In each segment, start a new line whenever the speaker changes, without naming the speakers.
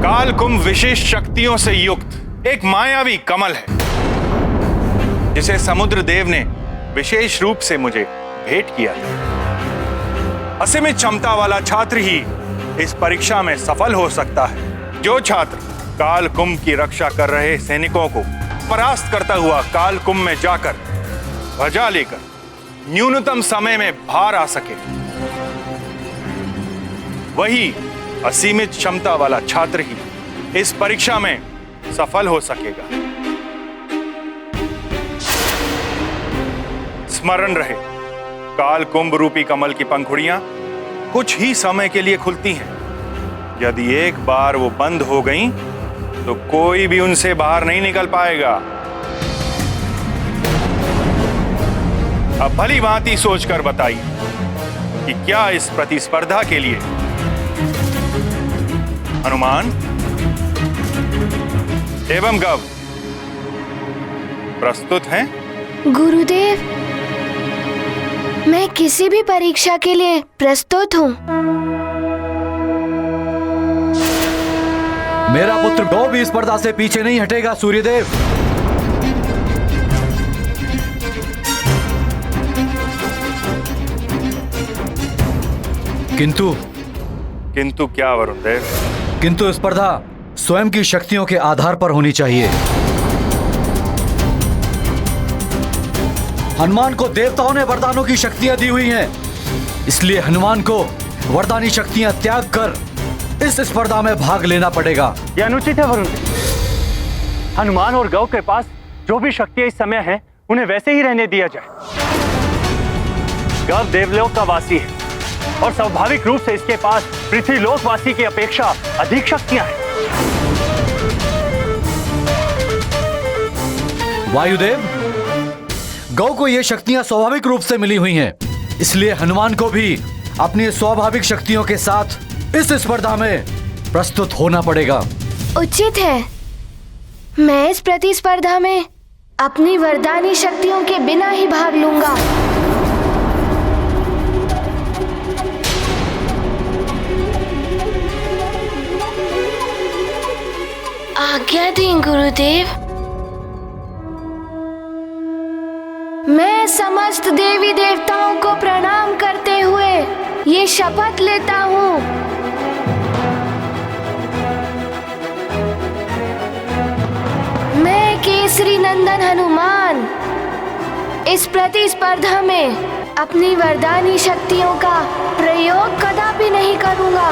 काल कुंभ विशेष शक्तियों से युक्त एक मायावी कमल है, जिसे समुद्र देव ने विशेष रूप से मुझे भेंट किया था। असीमित क्षमता वाला छात्र ही इस परीक्षा में सफल हो सकता है। जो छात्र काल कुंभ की रक्षा कर रहे सैनिकों को परास्त करता हुआ काल कुंभ में जाकर ध्वजा लेकर न्यूनतम समय में बाहर आ सके, वही असीमित क्षमता वाला छात्र ही इस परीक्षा में सफल हो सकेगा। स्मरण रहे, काल कुंभ रूपी कमल की पंखुड़ियां कुछ ही समय के लिए खुलती हैं। यदि एक बार वो बंद हो गईं, तो कोई भी उनसे बाहर नहीं निकल पाएगा। अब भली भांति सोचकर बताइए कि क्या इस प्रतिस्पर्धा के लिए हनुमान एवं गव प्रस्तुत हैं?
गुरुदेव, मैं किसी भी परीक्षा के लिए प्रस्तुत हूँ।
मेरा पुत्र गौ भी स्पर्धा से पीछे नहीं हटेगा सूर्यदेव।
किंतु क्या वरुण देव?
किंतु स्पर्धा स्वयं की शक्तियों के आधार पर होनी चाहिए। हनुमान को देवताओं ने वरदानों की शक्तियां दी हुई हैं, इसलिए हनुमान को वरदानी शक्तियां त्याग कर इस स्पर्धा में भाग लेना पड़ेगा।
यह अनुचित है वरुण देव। हनुमान और गौ के पास जो भी शक्तियां इस समय हैं, उन्हें वैसे ही रहने दिया जाए। गौ देवलोक का वासी है और स्वाभाविक रूप से इसके पास पृथ्वीलोक वासी की अपेक्षा अधिक शक्तियां हैं।
वायुदेव, गौ को ये शक्तियां स्वाभाविक रूप से मिली हुई हैं, इसलिए हनुमान को भी अपनी स्वाभाविक शक्तियों के साथ इस स्पर्धा में प्रस्तुत होना पड़ेगा।
उचित है। मैं इस प्रतिस्पर्धा में अपनी वरदानी शक्तियों के बिना ही भाग लूंगा। आज्ञा दें गुरुदेव। मैं समस्त देवी देवताओं को प्रणाम करते हुए ये शपथ लेता हूँ, मैं केसरी नंदन हनुमान इस प्रतिस्पर्धा में अपनी वरदानी शक्तियों का प्रयोग कदापि नहीं करूँगा।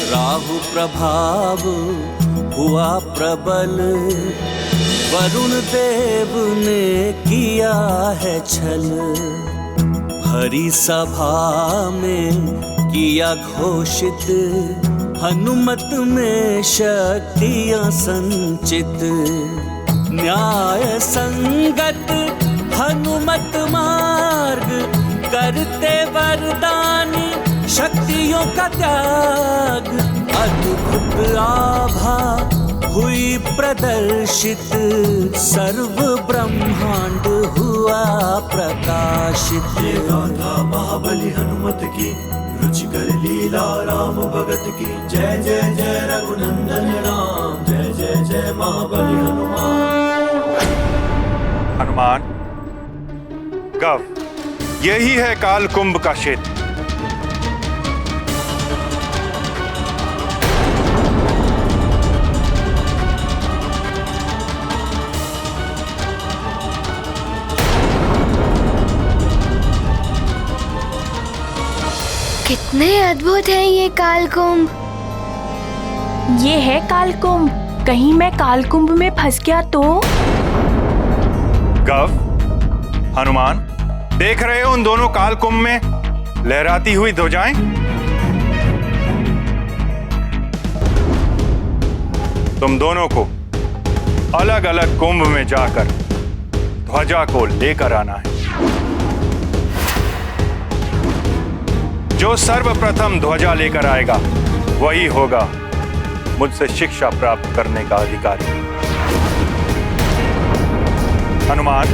राहु प्रभाव हुआ प्रबल, वरुण देव ने किया है छल। भरी सभा में किया घोषित, हनुमत में शक्तियां संचित। न्याय संगत हनुमत मार्ग, करते वरदानी शक्तियों का त्याग। अद्भुत आभा हुई प्रदर्शित, सर्व ब्रह्मांड हुआ प्रकाशित।
ये गाथा महाबली हनुमत की, रुचिकर लीला राम भगत की। जय जय जय रघुनंदन राम, जय जय जय महाबली हनुमान।
हनुमान, गव, यही है काल कुंभ का क्षेत्र।
कितने अद्भुत हैं ये कालकुंभ।
ये है कालकुंभ। कहीं मैं कालकुंभ में फंस गया तो?
गव, हनुमान, देख रहे हो उन दोनों कालकुंभ में लहराती हुई ध्वजाएं? तुम दोनों को अलग अलग कुंभ में जाकर ध्वजा को लेकर आना है। जो सर्वप्रथम ध्वजा लेकर आएगा वही होगा मुझसे शिक्षा प्राप्त करने का अधिकारी। हनुमान,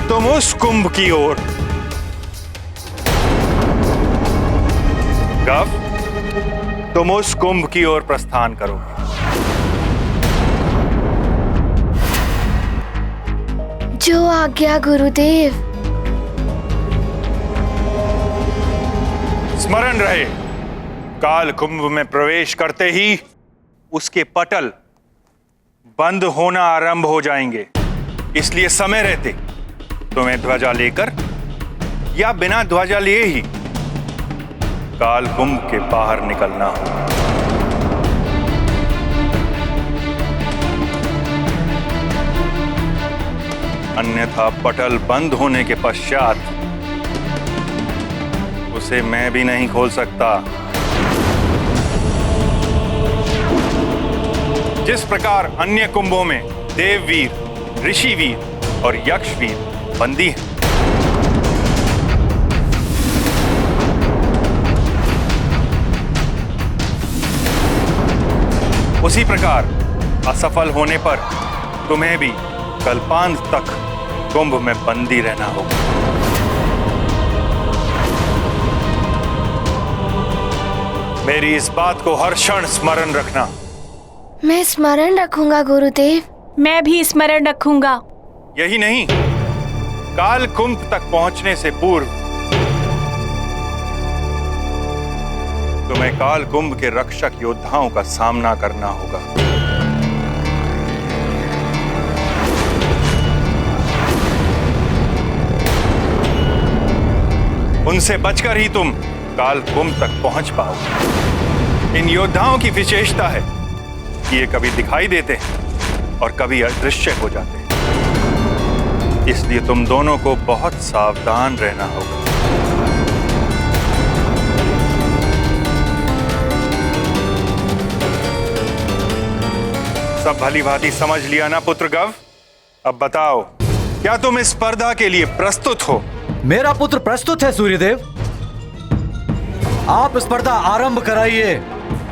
तुम उस कुंभ की ओर, गव, तुम उस कुंभ की ओर प्रस्थान करोगे।
जो आज्ञा गुरुदेव।
स्मरण रहे, काल कुंभ में प्रवेश करते ही उसके पटल बंद होना आरंभ हो जाएंगे। इसलिए समय रहते तुम्हें ध्वजा लेकर या बिना ध्वजा लिए ही काल कुंभ के बाहर निकलना हो। अन्यथा पटल बंद होने के पश्चात उसे मैं भी नहीं खोल सकता। जिस प्रकार अन्य कुंभों में देववीर, ऋषिवीर और यक्षवीर बंदी हैं, उसी प्रकार असफल होने पर तुम्हें भी कल्पांत तक कुंभ में बंदी रहना होगा। मेरी इस बात को हर क्षण स्मरण रखना।
मैं स्मरण रखूंगा गुरुदेव।
मैं भी स्मरण रखूंगा।
यही नहीं, काल कुंभ तक पहुंचने से पूर्व तुम्हें काल कुंभ के रक्षक योद्धाओं का सामना करना होगा। उनसे बचकर ही तुम काल कुंभ तक पहुंच पाओगे। इन योद्धाओं की विशेषता है कि ये कभी दिखाई देते हैं और कभी अदृश्य हो जाते हैं। इसलिए तुम दोनों को बहुत सावधान रहना होगा। सब भली भांति समझ लिया ना पुत्र गव? अब बताओ, क्या तुम इस स्पर्धा के लिए प्रस्तुत हो?
मेरा पुत्र प्रस्तुत है सूर्यदेव। आप स्पर्धा आरंभ कराइए।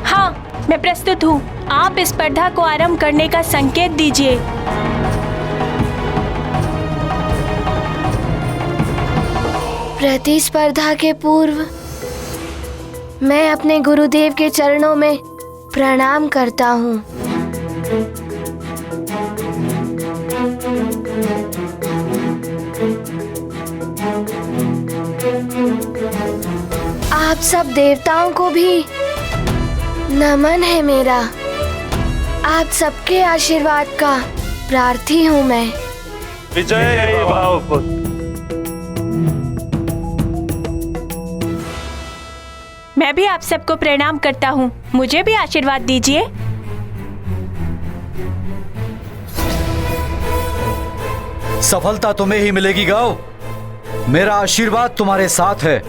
हाँ, मैं प्रस्तुत हूँ। आप इस स्पर्धा को आरंभ करने का संकेत दीजिए।
प्रतिस्पर्धा के पूर्व मैं अपने गुरुदेव के चरणों में प्रणाम करता हूँ। आप सब देवताओं को भी नमन है मेरा। आप सबके आशीर्वाद का प्रार्थी हूँ मैं।
विजय भाव पुत्र।
मैं भी आप सबको प्रणाम करता हूँ। मुझे भी आशीर्वाद दीजिए।
सफलता तुम्हें ही मिलेगी गौ। मेरा आशीर्वाद तुम्हारे साथ है।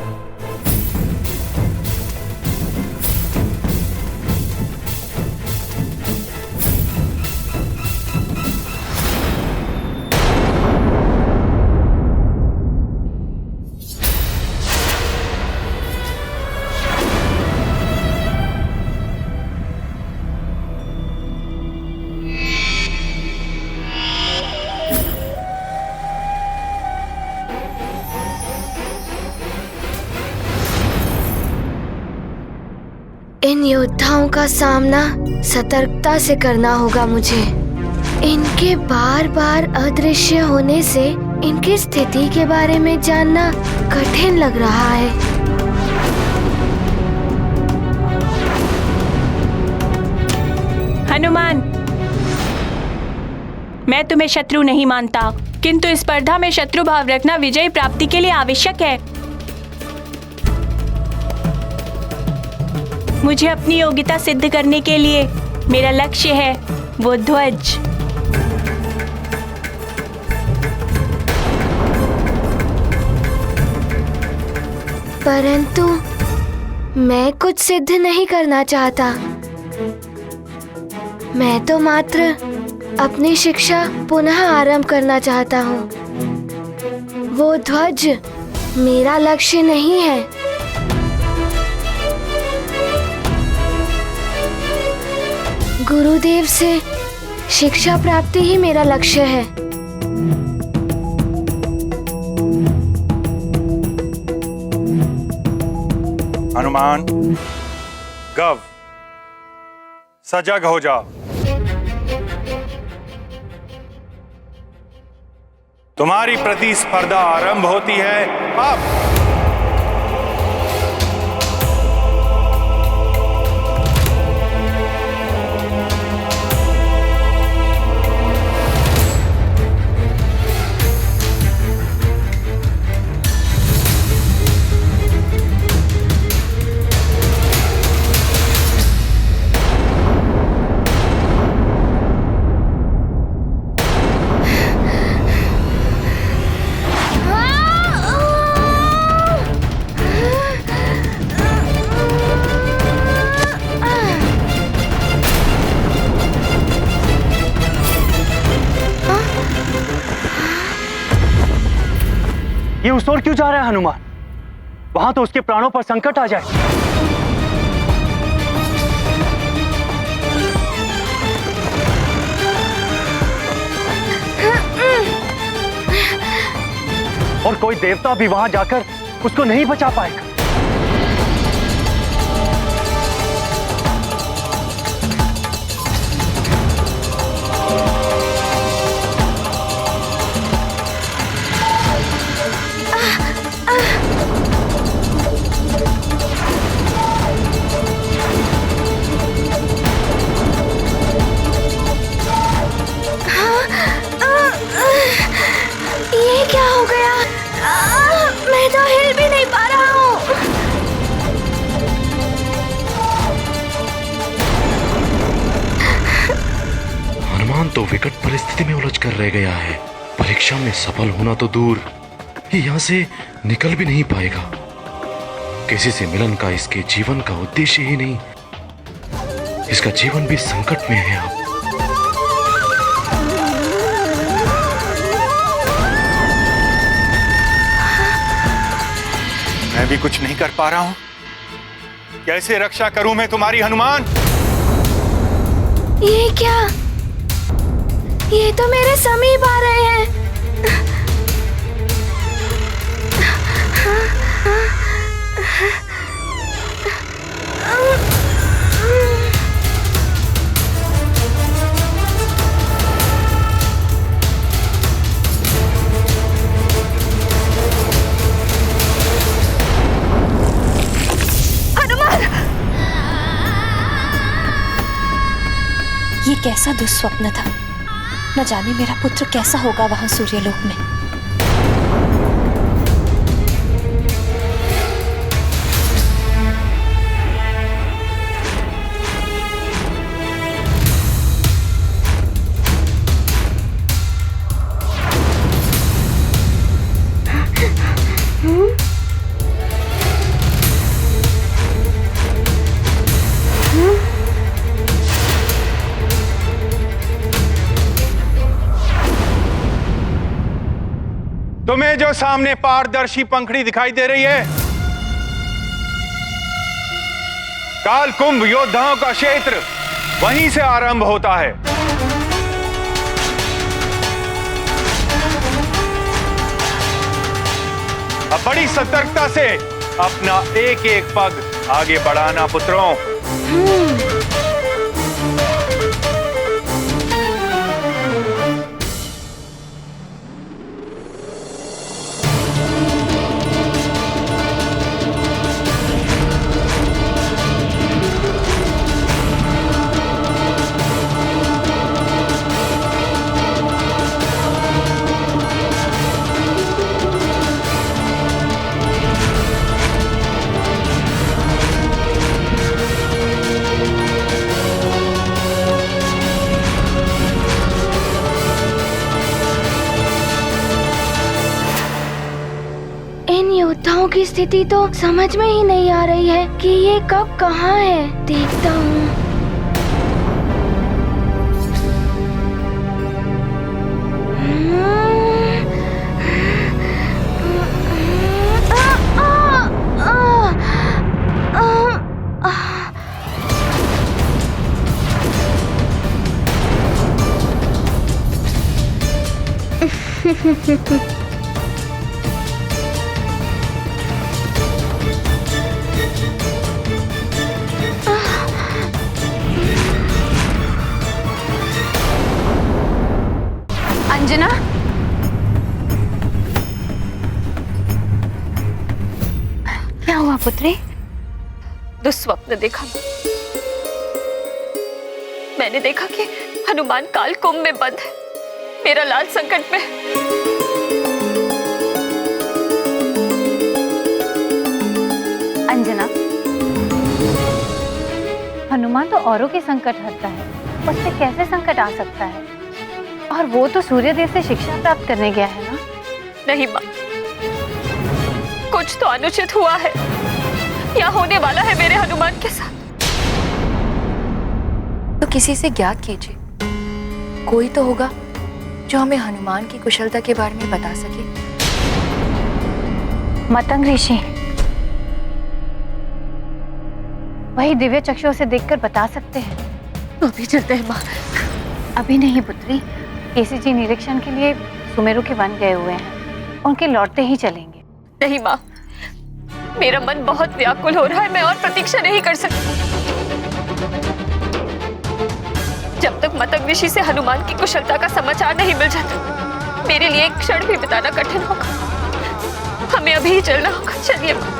इन योद्धाओं का सामना सतर्कता से करना होगा मुझे। इनके बार बार अदृश्य होने से इनकी स्थिति के बारे में जानना कठिन लग रहा है।
हनुमान, मैं तुम्हें शत्रु नहीं मानता, किंतु इस स्पर्धा में शत्रु भाव रखना विजय प्राप्ति के लिए आवश्यक है। मुझे अपनी योग्यता सिद्ध करने के लिए मेरा लक्ष्य है वो ध्वज।
परंतु मैं कुछ सिद्ध नहीं करना चाहता। मैं तो मात्र अपनी शिक्षा पुनः आरंभ करना चाहता हूँ। वो ध्वज मेरा लक्ष्य नहीं है। गुरुदेव से शिक्षा प्राप्ति ही मेरा लक्ष्य है।
हनुमान, गव, सजग हो जाओ। तुम्हारी प्रतिस्पर्धा आरंभ होती है अब।
ये उस ओर क्यों जा रहा है हनुमान? वहां तो उसके प्राणों पर संकट आ जाए। और कोई देवता भी वहां जाकर उसको नहीं बचा पाएगा।
ये क्या हो गया? मैं तो हिल भी नहीं पा रहा हूँ।
हनुमान तो विकट परिस्थिति में उलझ कर रह गया है। परीक्षा में सफल होना तो दूर, ये यहाँ से निकल भी नहीं पाएगा। किसी से मिलन का इसके जीवन का उद्देश्य ही नहीं। इसका जीवन भी संकट में है अब।
मैं भी कुछ नहीं कर पा रहा हूं। कैसे रक्षा करूं मैं तुम्हारी, हनुमान?
ये क्या? ये तो मेरे समीप आ रहे हैं।
ये कैसा दुस्वप्न था। न जाने मेरा पुत्र कैसा होगा वहां सूर्यलोक में।
तुम्हें जो सामने पारदर्शी पंखड़ी दिखाई दे रही है, काल कुंभ योद्धाओं का क्षेत्र वहीं से आरंभ होता है। अब बड़ी सतर्कता से अपना एक एक पग आगे बढ़ाना पुत्रों।
इन योद्धाओं की स्थिति तो समझ में ही नहीं आ रही है कि ये कब कहाँ है। देखता हूँ।
अंजना, क्या हुआ पुत्री?
दुस्वप्न देखा। मैंने देखा कि हनुमान काल कुंभ में बंद है। मेरा लाल संकट में।
अंजना, हनुमान तो औरों के संकट हरता है, उस पे कैसे संकट आ सकता है? और वो तो सूर्यदेव से शिक्षा प्राप्त करने गया है ना?
नहीं माँ, कुछ तो अनुचित हुआ है या होने वाला है मेरे हनुमान के साथ।
तो किसी से ज्ञात कीजिए, कोई तो होगा जो हमें हनुमान की कुशलता के बारे में बता सके।
मतंग ऋषि वही दिव्य चक्षुओं से देखकर बता सकते हैं।
तो अभी चलते हैं माँ।
अभी नहीं पुत्री, केसी जी निरीक्षण के लिए सुमेरु के वन गए हुए हैं, उनके लौटते ही चलेंगे।
नहीं माँ, मेरा मन बहुत व्याकुल हो रहा है। मैं और प्रतीक्षा नहीं कर सकती। जब तक मतंग ऋषि से हनुमान की कुशलता का समाचार नहीं मिल जाता, मेरे लिए एक क्षण भी बिताना कठिन होगा। हमें अभी ही चलना होगा। चलिए माँ।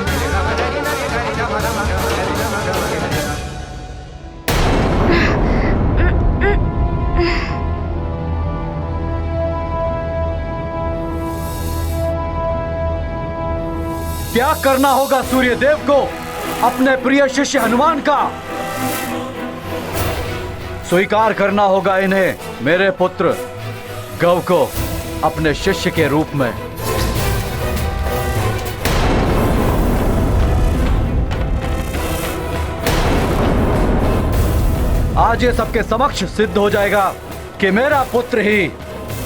त्याग करना होगा सूर्यदेव को अपने प्रिय शिष्य हनुमान का। स्वीकार करना होगा इन्हें, मेरे पुत्र गौ को अपने शिष्य के रूप में। आज ये सबके समक्ष सिद्ध हो जाएगा कि मेरा पुत्र ही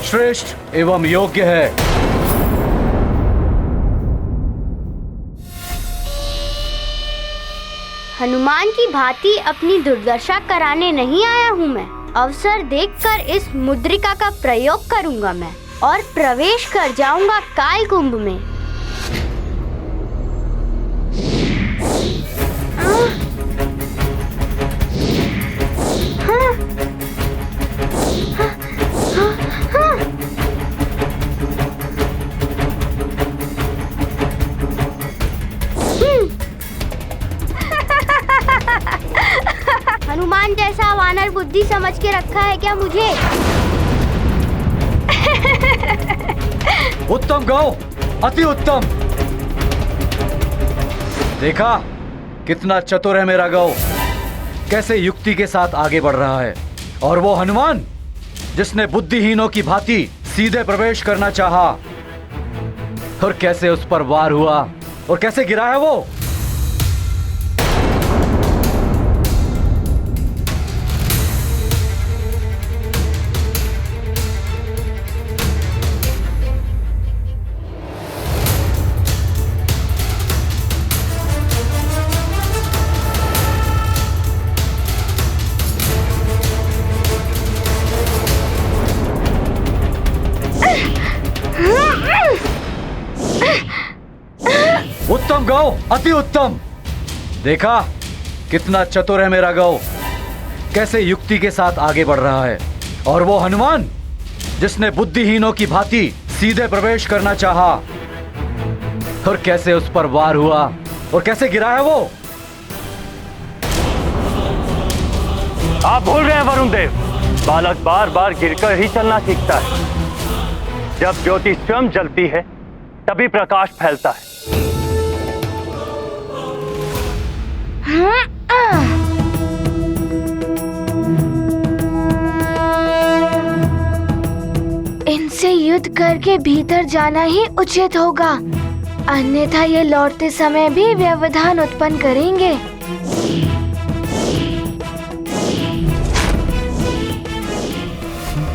श्रेष्ठ एवं योग्य है।
हनुमान की भांति अपनी दुर्दशा कराने नहीं आया हूँ मैं। अवसर देखकर इस मुद्रिका का प्रयोग करूंगा मैं और प्रवेश कर जाऊंगा काल कुंभ में। हनुमान जैसा वानर बुद्धि समझ के रखा है क्या मुझे?
उत्तम गौ, अति उत्तम। देखा कितना चतुर है मेरा गौ, कैसे युक्ति के साथ आगे बढ़ रहा है। और वो हनुमान जिसने बुद्धिहीनों की भांति सीधे प्रवेश करना चाहा, और कैसे उस पर वार हुआ और कैसे गिरा है वो। उत्तम गौ, अति उत्तम। देखा कितना चतुर है मेरा गौ, कैसे युक्ति के साथ आगे बढ़ रहा है। और वो हनुमान जिसने बुद्धिहीनों की भांति सीधे प्रवेश करना चाहा, और कैसे उस पर वार हुआ और कैसे गिरा है वो।
आप भूल रहे हैं वरुण देव, बालक बार बार गिरकर ही चलना सीखता है। जब ज्योति स्वयं जलती है तभी प्रकाश फैलता है।
इनसे युद्ध करके भीतर जाना ही उचित होगा। अन्यथा ये लौटते समय भी व्यवधान उत्पन्न करेंगे।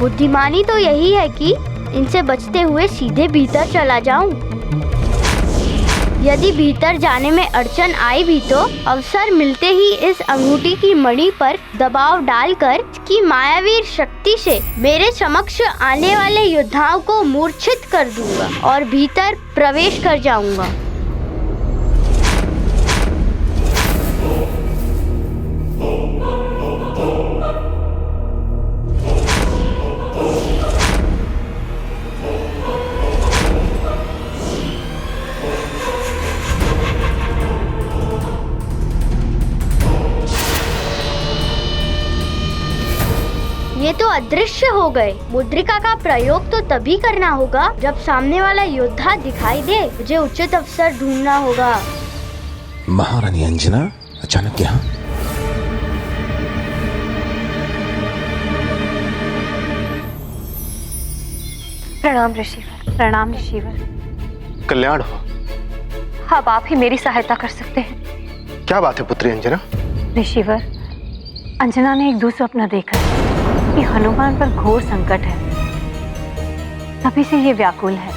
बुद्धिमानी तो यही है कि इनसे बचते हुए सीधे भीतर चला जाऊं। यदि भीतर जाने में अड़चन आई भी तो अवसर मिलते ही इस अंगूठी की मणि पर दबाव डालकर की मायावी शक्ति से मेरे समक्ष आने वाले योद्धाओं को मूर्छित कर दूंगा और भीतर प्रवेश कर जाऊंगा। ये तो अदृश्य हो गए। मुद्रिका का प्रयोग तो तभी करना होगा जब सामने वाला योद्धा दिखाई दे। मुझे उचित अवसर ढूंढना होगा।
महारानी अंजना अचानक यहाँ?
प्रणाम ऋषिवर।
प्रणाम ऋषिवर।
कल्याण हो।
अब आप ही मेरी सहायता कर सकते हैं।
क्या बात है पुत्री अंजना?
ऋषिवर, अंजना ने एक दुस्वप्न देखा है कि हनुमान पर घोर संकट है। तभी से ये व्याकुल है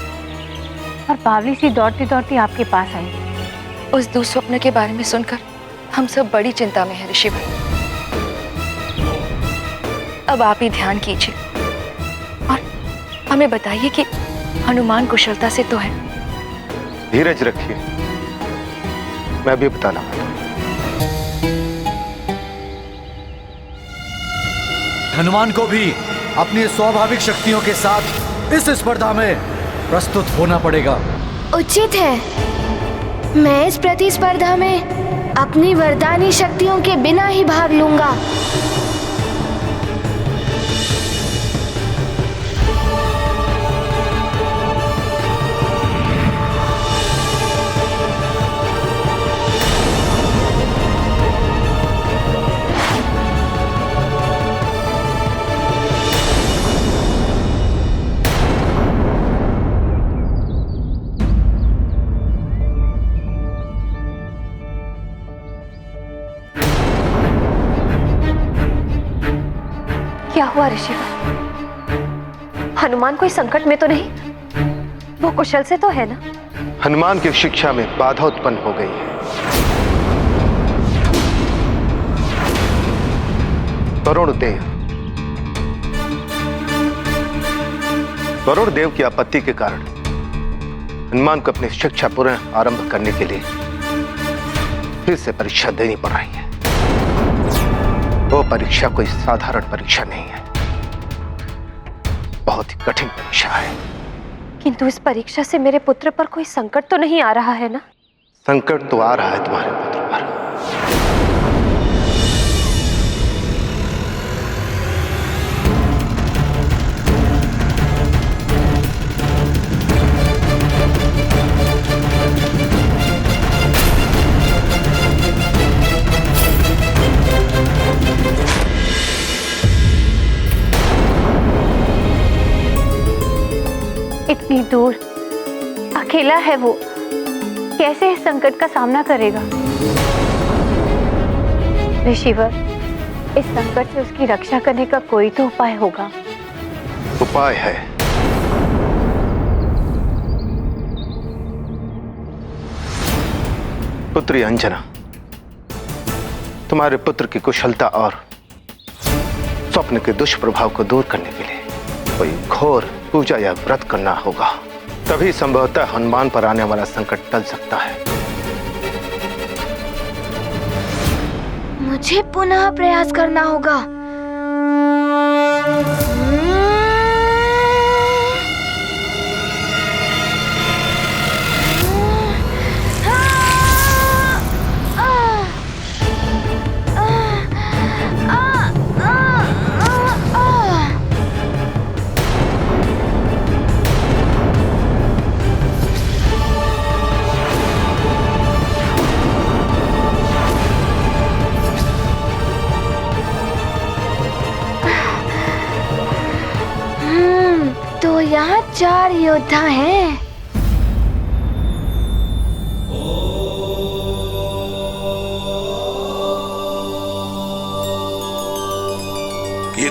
और बावली सी दौड़ती दौड़ती आपके पास आई।
उस दुस्वप्न के बारे में सुनकर हम सब बड़ी चिंता में हैं ऋषिवर। अब आप ही ध्यान कीजिए और हमें बताइए कि हनुमान कुशलता से तो है।
धीरज रखिए, मैं अभी बताना।
हनुमान को भी अपनी स्वाभाविक शक्तियों के साथ इस स्पर्धा में प्रस्तुत होना पड़ेगा।
उचित है। मैं इस प्रतिस्पर्धा में अपनी वरदानी शक्तियों के बिना ही भाग लूंगा।
क्या हुआ ऋषिवर? हनुमान कोई संकट में तो नहीं? वो कुशल से तो है ना?
हनुमान की शिक्षा में बाधा उत्पन्न हो गई है। वरुण देव की आपत्ति के कारण हनुमान को अपनी शिक्षा पुनः आरंभ करने के लिए फिर से परीक्षा देनी पड़ रही है। वो परीक्षा कोई साधारण परीक्षा नहीं है, बहुत ही कठिन परीक्षा है।
किंतु इस परीक्षा से मेरे पुत्र पर कोई संकट तो नहीं आ रहा है ना?
संकट तो आ रहा है तुम्हारे पुत्र पर।
इतनी दूर अकेला है वो, कैसे इस संकट का सामना करेगा? ऋषिवर, इस संकट से उसकी रक्षा करने का कोई तो उपाय होगा।
उपाय है। पुत्री अंजना, तुम्हारे पुत्र की कुशलता और स्वप्न के दुष्प्रभाव को दूर करने के लिए कोई घोर पूजा या व्रत करना होगा, तभी संभवतः हनुमान पर आने वाला संकट टल सकता है।
मुझे पुनः प्रयास करना होगा। तो यहाँ 4 योद्धा हैं।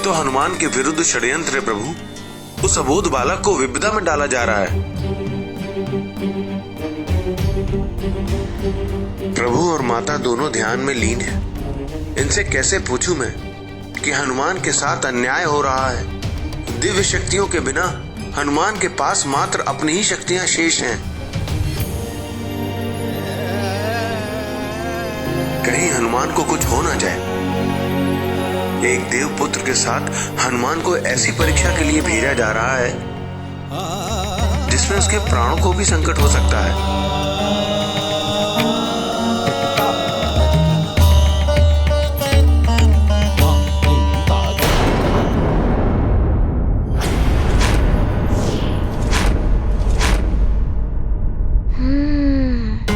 तो हनुमान के विरुद्ध षड्यंत्र है प्रभु। उस अबोध बालक को विपदा में डाला जा रहा है। प्रभु और माता दोनों ध्यान में लीन हैं। इनसे कैसे पूछूं मैं कि हनुमान के साथ अन्याय हो रहा है। दिव्य शक्तियों के बिना हनुमान के पास मात्र अपनी ही शक्तियां शेष हैं। कहीं हनुमान को कुछ हो ना जाए। एक देव पुत्र के साथ हनुमान को ऐसी परीक्षा के लिए भेजा जा रहा है जिसमें उसके प्राणों को भी संकट हो सकता है।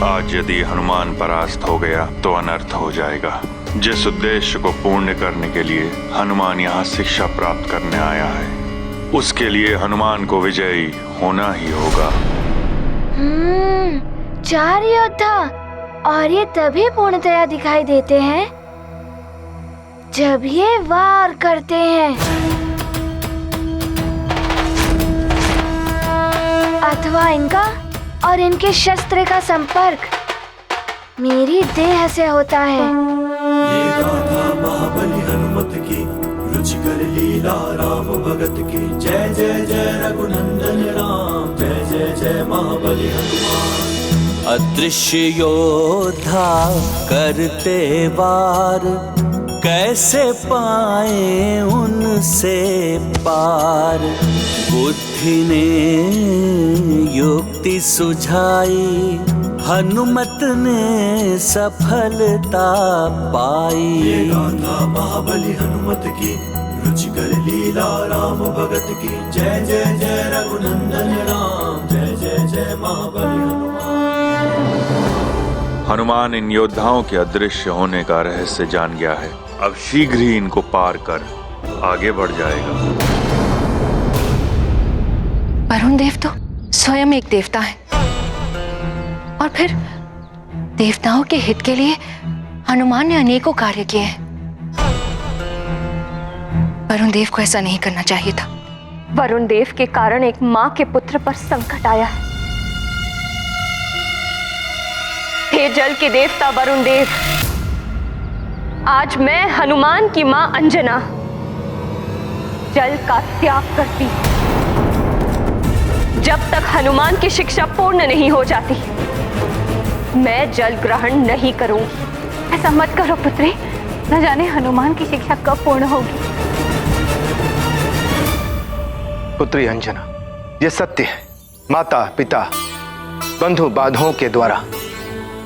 आज यदि हनुमान परास्त हो गया तो अनर्थ हो जाएगा। जिस उद्देश्य को पूर्ण करने के लिए हनुमान यहाँ शिक्षा प्राप्त करने आया है, उसके लिए हनुमान को विजयी होना ही होगा।
4 योद्धा, और ये तभी पूर्णतया दिखाई देते हैं जब ये वार करते हैं, अथवा इनका और इनके शस्त्र का संपर्क मेरी देह से होता है।
ये गाथा महाबली हनुमत की, रुचिकर लीला राम भगत की। जय जय जय रघुनंदन राम, जय जय जय महाबली हनुमान।
अदृश्य योद्धा करते वार, कैसे पाए उनसे पार। बुद्धि ने युक्ति सुझाई, हनुमत ने सफलता पाई।
ये गाथा महाबली हनुमत की, रुचिकर लीला राम भगत की। जय जय जय रघुनंदन राम, जय जय जय महाबली हनुमान।
हनुमान इन योद्धाओं के अदृश्य होने का रहस्य जान गया है। अब शीघ्र ही इनको पार कर आगे बढ़ जाएगा।
वरुण देव तो स्वयं एक देवता है, और फिर देवताओं के हित के लिए हनुमान ने अनेकों कार्य किए हैं। वरुण देव को ऐसा नहीं करना चाहिए था।
वरुण देव के कारण एक माँ के पुत्र पर संकट आया है। हे जल के देवता वरुण देव, आज मैं हनुमान की माँ अंजना जल का त्याग करती। जब तक हनुमान की शिक्षा पूर्ण नहीं हो जाती, मैं जल ग्रहण नहीं करूंगी।
ऐसा मत करो पुत्री, न जाने हनुमान की शिक्षा कब पूर्ण होगी।
पुत्री अंजना, ये सत्य है। माता पिता बंधु बांधवों के द्वारा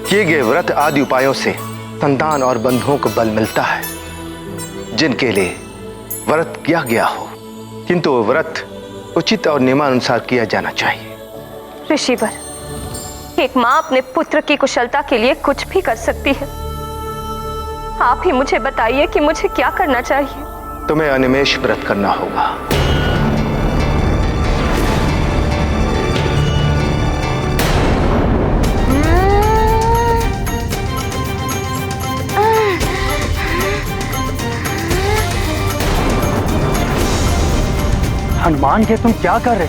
किए गए व्रत आदि उपायों से संतान और बंधुओं को बल मिलता है, जिनके लिए व्रत किया गया हो, किंतु वो व्रत उचित और नियमानुसार किया जाना चाहिए।
ऋषिवर, एक माँ अपने पुत्र की कुशलता के लिए कुछ भी कर सकती है। आप ही मुझे बताइए कि मुझे क्या करना चाहिए।
तुम्हें अनिमेष व्रत करना होगा।
हनुमान जी तुम क्या कर रहे?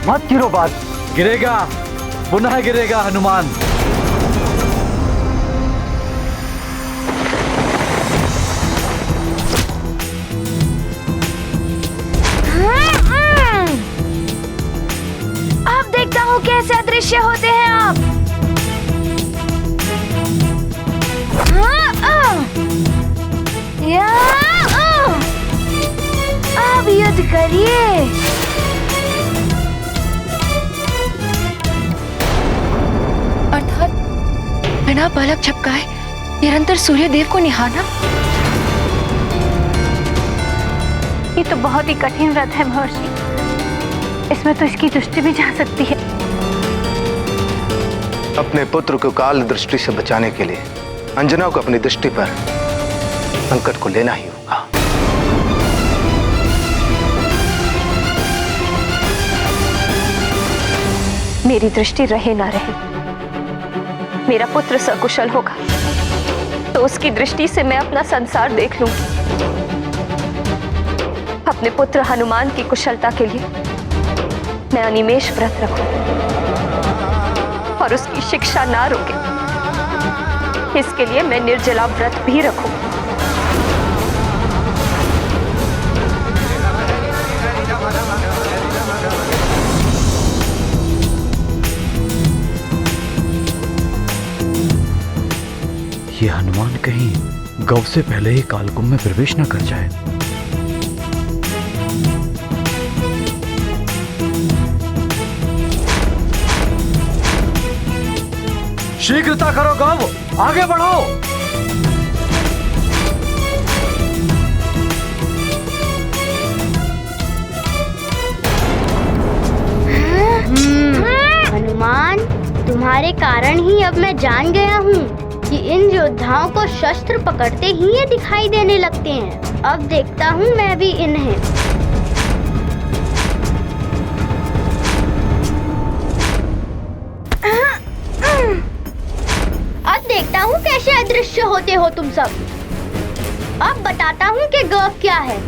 मत गिरो बात।
गिरेगा, पुनः गिरेगा हनुमान।
अब देखता हूँ कैसे अदृश्य होते हैं आप। अब युद्ध करिए।
अर्थात बिना पलक झपकाए निरंतर सूर्य देव को निहारना।
ये तो बहुत ही कठिन व्रत है महर्षि, इसमें तो इसकी दृष्टि भी जा सकती है।
अपने पुत्र को काल दृष्टि से बचाने के लिए अंजना को अपनी दृष्टि पर संकट को लेना ही होगा।
मेरी दृष्टि रहे ना रहे, मेरा पुत्र सकुशल होगा तो उसकी दृष्टि से मैं अपना संसार देख लूंगी। अपने पुत्र हनुमान की कुशलता के लिए मैं अनिमेष व्रत रखूं और उसकी शिक्षा ना रोके, इसके लिए मैं निर्जला व्रत भी रखूं।
ये हनुमान कहीं गौ से पहले ही कालकुंभ में प्रवेश न कर जाए। शीघ्रता करो गौ, आगे बढ़ो।
हनुमान, तुम्हारे कारण ही अब मैं जान गया हूँ कि इन योद्धाओं को शस्त्र पकड़ते ही ये दिखाई देने लगते हैं। अब देखता हूँ मैं भी इन्हें। अब देखता हूँ कैसे अदृश्य होते हो तुम सब। अब बताता हूँ कि गौ क्या है।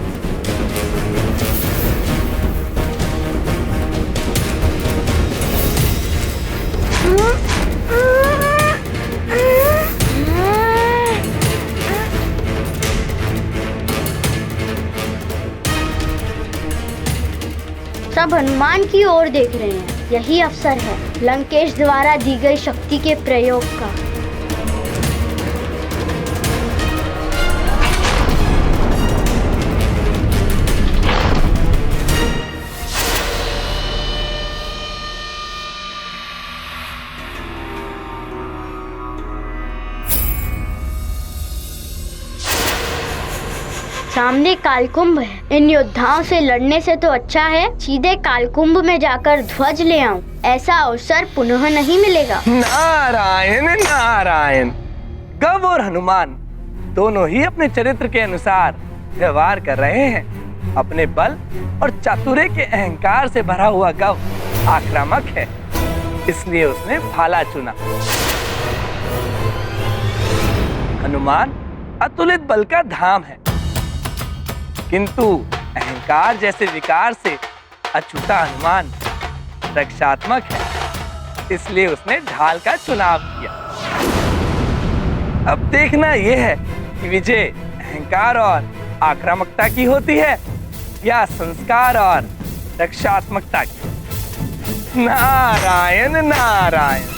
सब हनुमान की ओर देख रहे हैं। यही अवसर है लंकेश द्वारा दी गई शक्ति के प्रयोग का। सामने कालकुंभ है। इन योद्धाओं से लड़ने से तो अच्छा है सीधे कालकुंभ में जाकर ध्वज ले आऊं। ऐसा अवसर पुनः नहीं मिलेगा।
नारायण नारायण। गौ और हनुमान दोनों ही अपने चरित्र के अनुसार व्यवहार कर रहे हैं। अपने बल और चातुर्य के अहंकार से भरा हुआ गौ आक्रामक है, इसलिए उसने भाला चुना। हनुमान अतुलित बल का धाम है, किंतु अहंकार जैसे विकार से अछूता हनुमान रक्षात्मक है, इसलिए उसने ढाल का चुनाव किया। अब देखना यह है कि विजय अहंकार और आक्रामकता की होती है या संस्कार और रक्षात्मकता की। नारायण नारायण।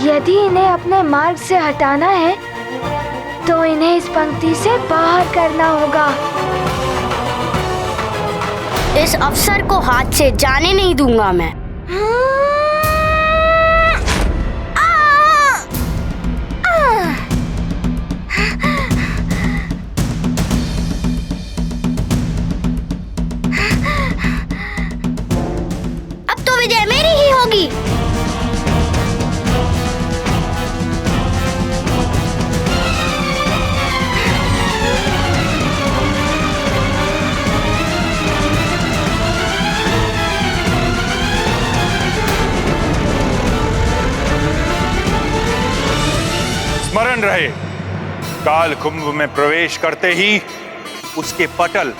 यदि इन्हें अपने मार्ग से हटाना है तो इन्हें इस पंक्ति से बाहर करना होगा।
इस अवसर को हाथ से जाने नहीं दूंगा मैं। अब तो विजय मेरी ही होगी।
स्मरण रहे, काल कुंभ में प्रवेश करते ही उसके पटल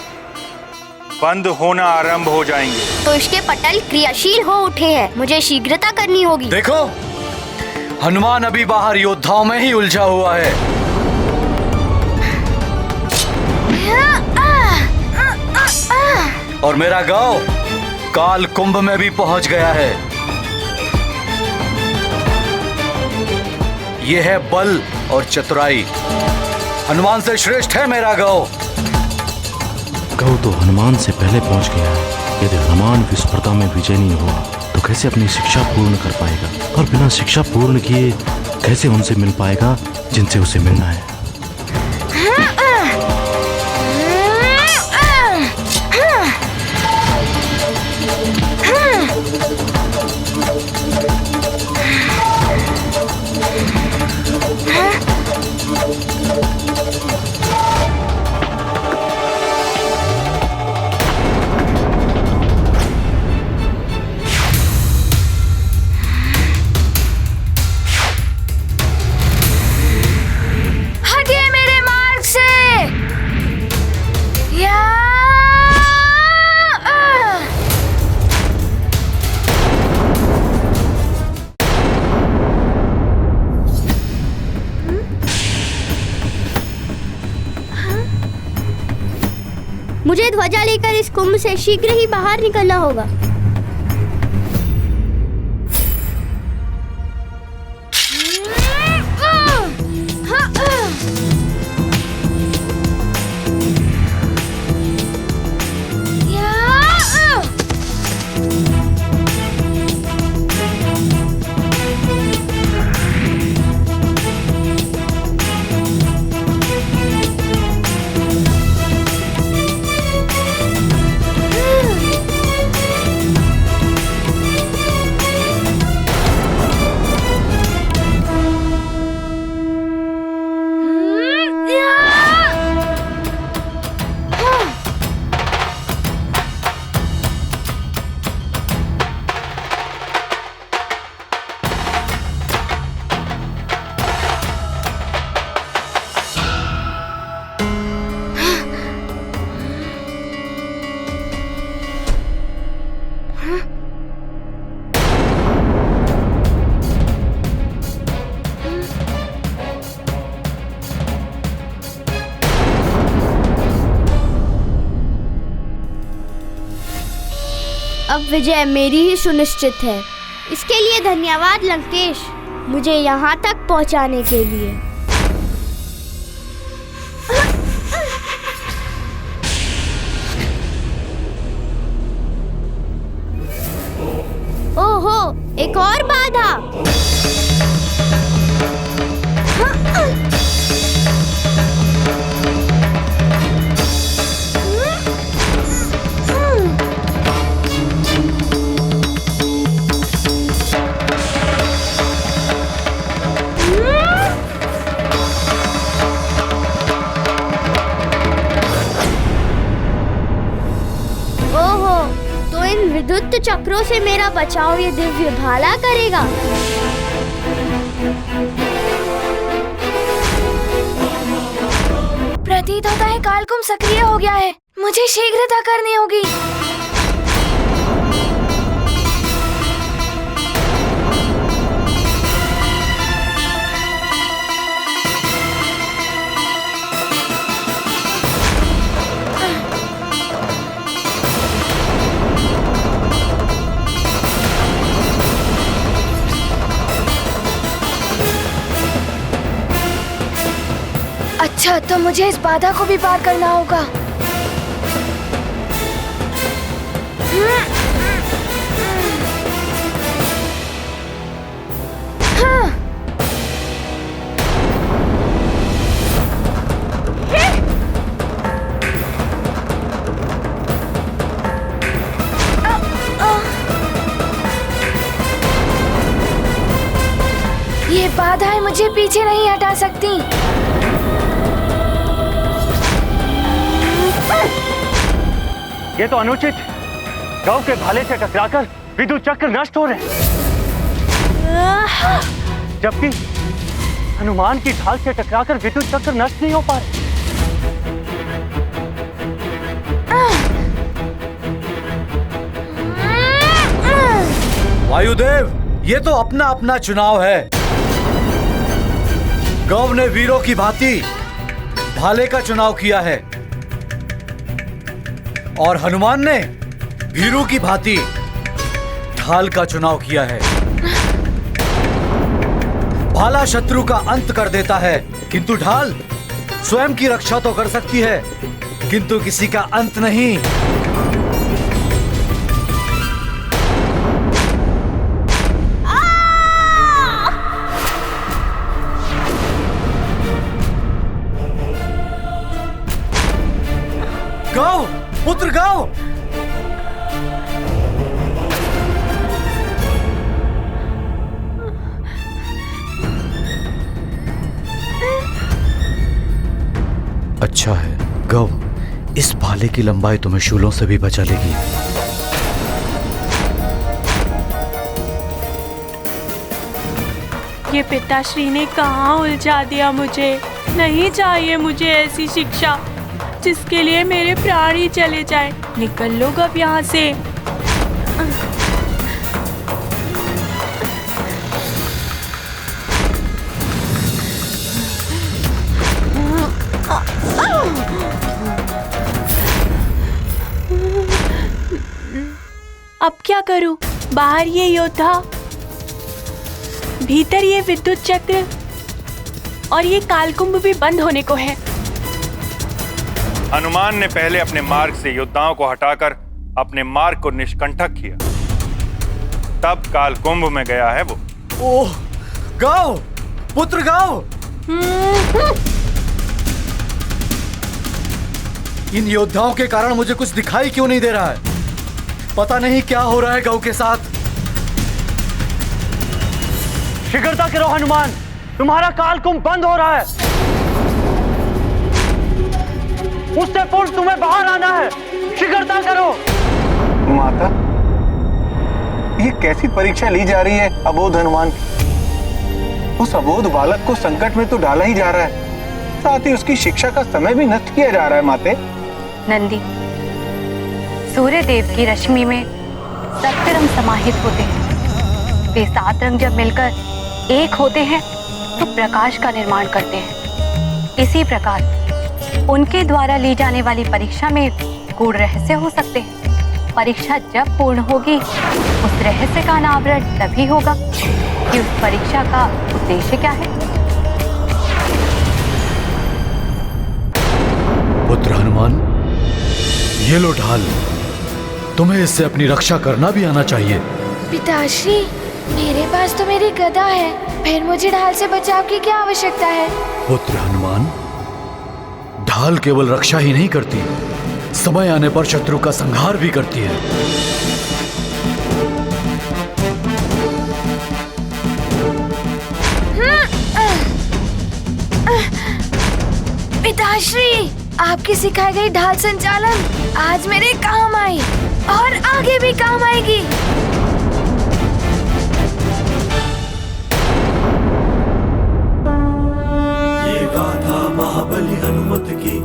बंद होना आरंभ हो जाएंगे।
तो इसके पटल क्रियाशील हो उठे हैं, मुझे शीघ्रता करनी होगी।
देखो, हनुमान अभी बाहर योद्धाओं में ही उलझा हुआ है। और मेरा गांव काल कुंभ में भी पहुंच गया है। यह है बल और चतुराई। हनुमान से श्रेष्ठ है मेरा गांव।
गौ तो हनुमान से पहले पहुंच गया है। यदि हनुमान विस्पर्धा में विजय नहीं हुआ तो कैसे अपनी शिक्षा पूर्ण कर पाएगा, और बिना शिक्षा पूर्ण किए कैसे उनसे मिल पाएगा जिनसे उसे मिलना है।
मुझे ध्वजा लेकर इस कुंभ से शीघ्र ही बाहर निकलना होगा। अब विजय मेरी ही सुनिश्चित है। इसके लिए धन्यवाद लंकेश, मुझे यहाँ तक पहुँचाने के लिए। ओहो, एक और बाधा। विद्युत चक्रों से मेरा बचाव ये दिव्य भाला करेगा।
प्रतीत होता है कालकुंभ सक्रिय हो गया है। मुझे शीघ्रता करनी होगी। अच्छा, तो मुझे इस बाधा को भी पार करना होगा। हाँ। ये बाधाएं मुझे पीछे नहीं हटा सकती।
ये तो अनुचित है। गौ के भाले से टकराकर विद्युत चक्र नष्ट हो रहे हैं, जबकि हनुमान की ढाल से टकराकर विद्युत चक्र नष्ट नहीं हो पा रहे।
वायुदेव, ये तो अपना अपना चुनाव है। गौ ने वीरों की भांति भाले का चुनाव किया है और हनुमान ने भीरू की भांति ढाल का चुनाव किया है। भाला शत्रु का अंत कर देता है, किंतु ढाल स्वयं की रक्षा तो कर सकती है, किंतु किसी का अंत नहीं। गौ, पुत्र गौ, अच्छा है गौ, इस भाले की लंबाई तुम्हें शूलों से भी बचा लेगी।
ये पिताश्री ने कहाँ उलझा दिया मुझे। नहीं चाहिए मुझे ऐसी शिक्षा जिसके लिए मेरे प्राण ही चले जाए। निकल लो अब यहाँ से। अब क्या करूं? बाहर ये योद्धा, भीतर ये विद्युत चक्र और ये कालकुंभ भी बंद होने को है।
हनुमान ने पहले अपने मार्ग से योद्धाओं को हटाकर अपने मार्ग को निष्कंटक किया, तब कालकुंभ में गया है वो।
ओह गौ, पुत्र गौ, इन योद्धाओं के कारण मुझे कुछ दिखाई क्यों नहीं दे रहा है? पता नहीं क्या हो रहा है गौ के साथ।
शीघ्रता करो हनुमान, तुम्हारा कालकुंभ बंद हो रहा है। उससे पूर्व तुम्हें बाहर आना है। शीघ्रता करो।
माता, ये कैसी परीक्षा ली जा रही है अबोध हनुमान? उस अबोध बालक को संकट में तो डाला ही जा रहा है, साथ ही उसकी शिक्षा का समय भी नष्ट किया जा रहा है। माते,
नंदी, सूर्य देव की रश्मि में सप्त रंग समाहित होते हैं। वे 7 रंग जब मिलकर एक होते हैं तो प्रकाश का निर्माण करते हैं। इसी प्रकार उनके द्वारा ली जाने वाली परीक्षा में गूढ़ रहस्य हो सकते हैं। परीक्षा जब पूर्ण होगी उस रहस्य का अनावरण तभी होगा कि उस परीक्षा का उद्देश्य क्या है।
पुत्र हनुमान, ये लो ढाल, तुम्हें इससे अपनी रक्षा करना भी आना चाहिए।
पिताश्री, मेरे पास तो मेरी गदा है, फिर मुझे ढाल से बचाव की क्या आवश्यकता है?
पुत्र हनुमान, ढाल केवल रक्षा ही नहीं करती, समय आने पर शत्रु का संहार भी करती है।
पिताश्री, आपकी सिखाई गई ढाल संचालन आज मेरे काम आई और आगे भी काम आएगी।
ये गाथा महाबली हनुमत की,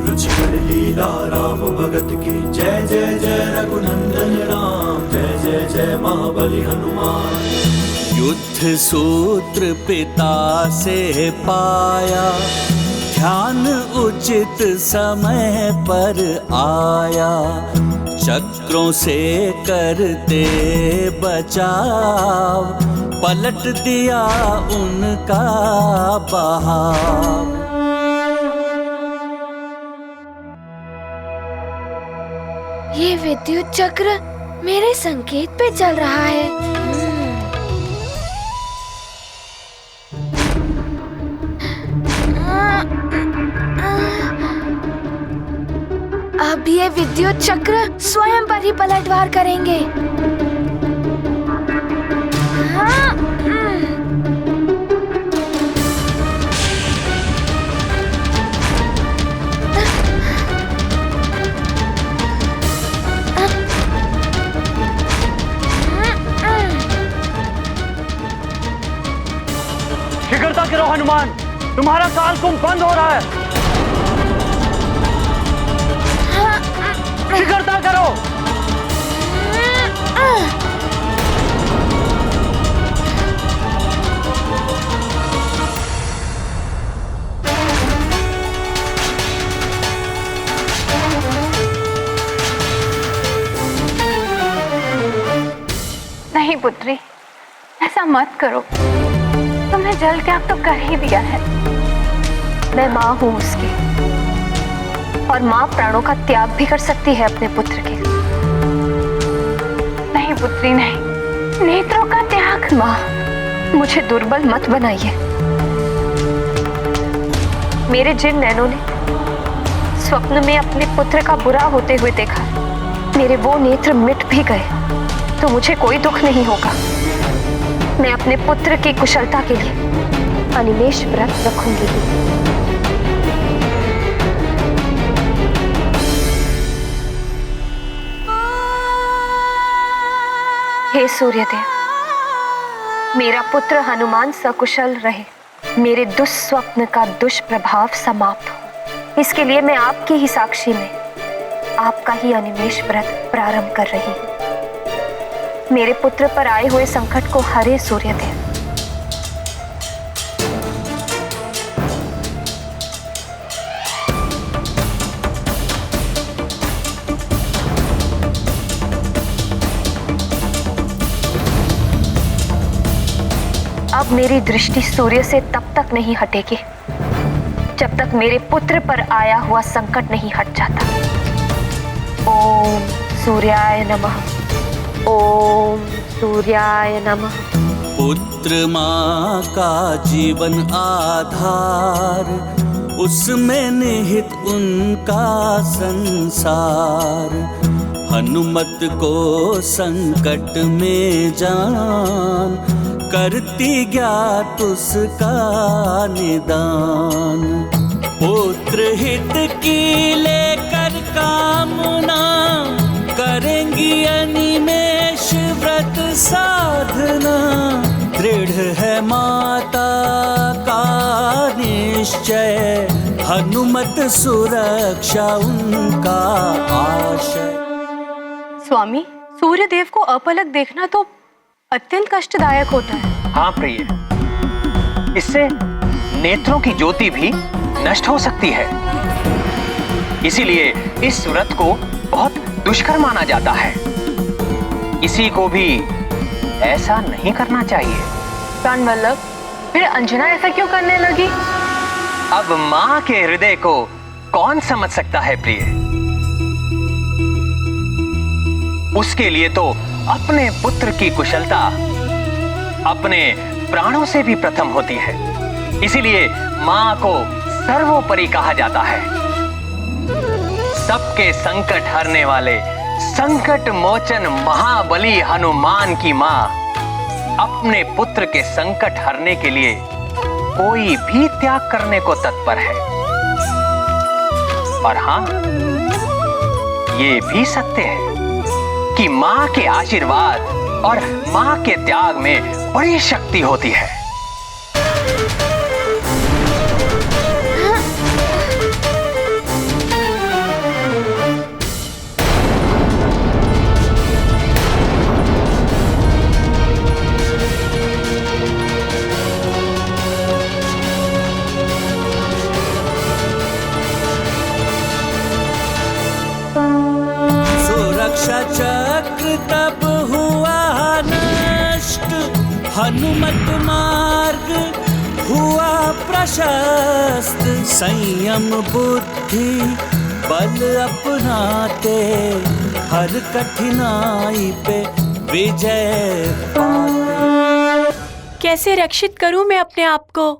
रुचिकर लीला राम भगत की। जय जय जय रघुनंदन राम, जय जय जय महाबली हनुमान।
युद्ध सूत्र पिता से पाया, ध्यान उचित समय पर आया। चक्रों से करते बचाव, पलट दिया उनका बहाव।
ये विद्युत चक्र मेरे संकेत पे चल रहा है। अब ये विद्युत चक्र स्वयं पर ही पलटवार करेंगे। हाँ,
शीघ्रता करो हनुमान, तुम्हारा कालकुंभ बंद हो रहा है। शीघ्रता करो।
पुत्री, ऐसा मत करो। तुमने जल त्याग तो कर ही दिया है।
मैं माँ हूँ उसकी, और माँ प्राणों का त्याग भी कर सकती है अपने पुत्र के लिए।
नहीं पुत्री नहीं, नेत्रों का त्याग।
माँ, मुझे दुर्बल मत बनाइए। मेरे जिन नैनों ने स्वप्न में अपने पुत्र का बुरा होते हुए देखा, मेरे वो नेत्र मिट भी गए तो मुझे कोई दुख नहीं होगा। मैं अपने पुत्र की कुशलता के लिए अनिमेष व्रत रखूंगी। हे सूर्यदेव, मेरा पुत्र हनुमान सकुशल रहे, मेरे दुस्वप्न का दुष्प्रभाव समाप्त हो, इसके लिए मैं आपकी ही साक्षी में आपका ही अनिमेष व्रत प्रारंभ कर रही हूं। मेरे पुत्र पर आए हुए संकट को हरे सूर्यदेव। अब मेरी दृष्टि सूर्य से तब तक नहीं हटेगी जब तक मेरे पुत्र पर आया हुआ संकट नहीं हट जाता। ओम सूर्याय नमः, ओम सूर्याय नमः।
पुत्र माँ का जीवन आधार, उसमें निहित उनका संसार। हनुमत को संकट में जान, करती ज्ञात उसका निदान। पुत्र हित की लेकर कामना, करेंगी अनिमेष व्रत साधना। दृढ़ है माता का निश्चय, हनुमत सुरक्षा उनका आशय।
स्वामी, सूर्यदेव को अपलक देखना तो अत्यंत कष्टदायक होता है।
हाँ प्रिय, इससे नेत्रों की ज्योति भी नष्ट हो सकती है। इसीलिए इस व्रत को बहुत दुष्कर माना जाता है। किसी को भी ऐसा नहीं करना चाहिए।
प्राणवल्लभ, फिर अंजना ऐसा क्यों करने लगी?
अब माँ के हृदय को कौन समझ सकता है प्रिय? उसके लिए तो अपने पुत्र की कुशलता अपने प्राणों से भी प्रथम होती है। इसीलिए माँ को सर्वोपरि कहा जाता है। सबके संकट हरने वाले संकट मोचन महाबली हनुमान की माँ अपने पुत्र के संकट हरने के लिए कोई भी त्याग करने को तत्पर है। और हाँ, ये भी सत्य है कि माँ के आशीर्वाद और माँ के त्याग में बड़ी शक्ति होती है।
सुरक्षा चक्र तब हुआ नष्ट, हनुमत मार्ग हुआ प्रशस्त। संयम बुद्धि बल अपनाते, हर कठिनाई पे विजय पाते।
कैसे रक्षित करूं मैं अपने आप को?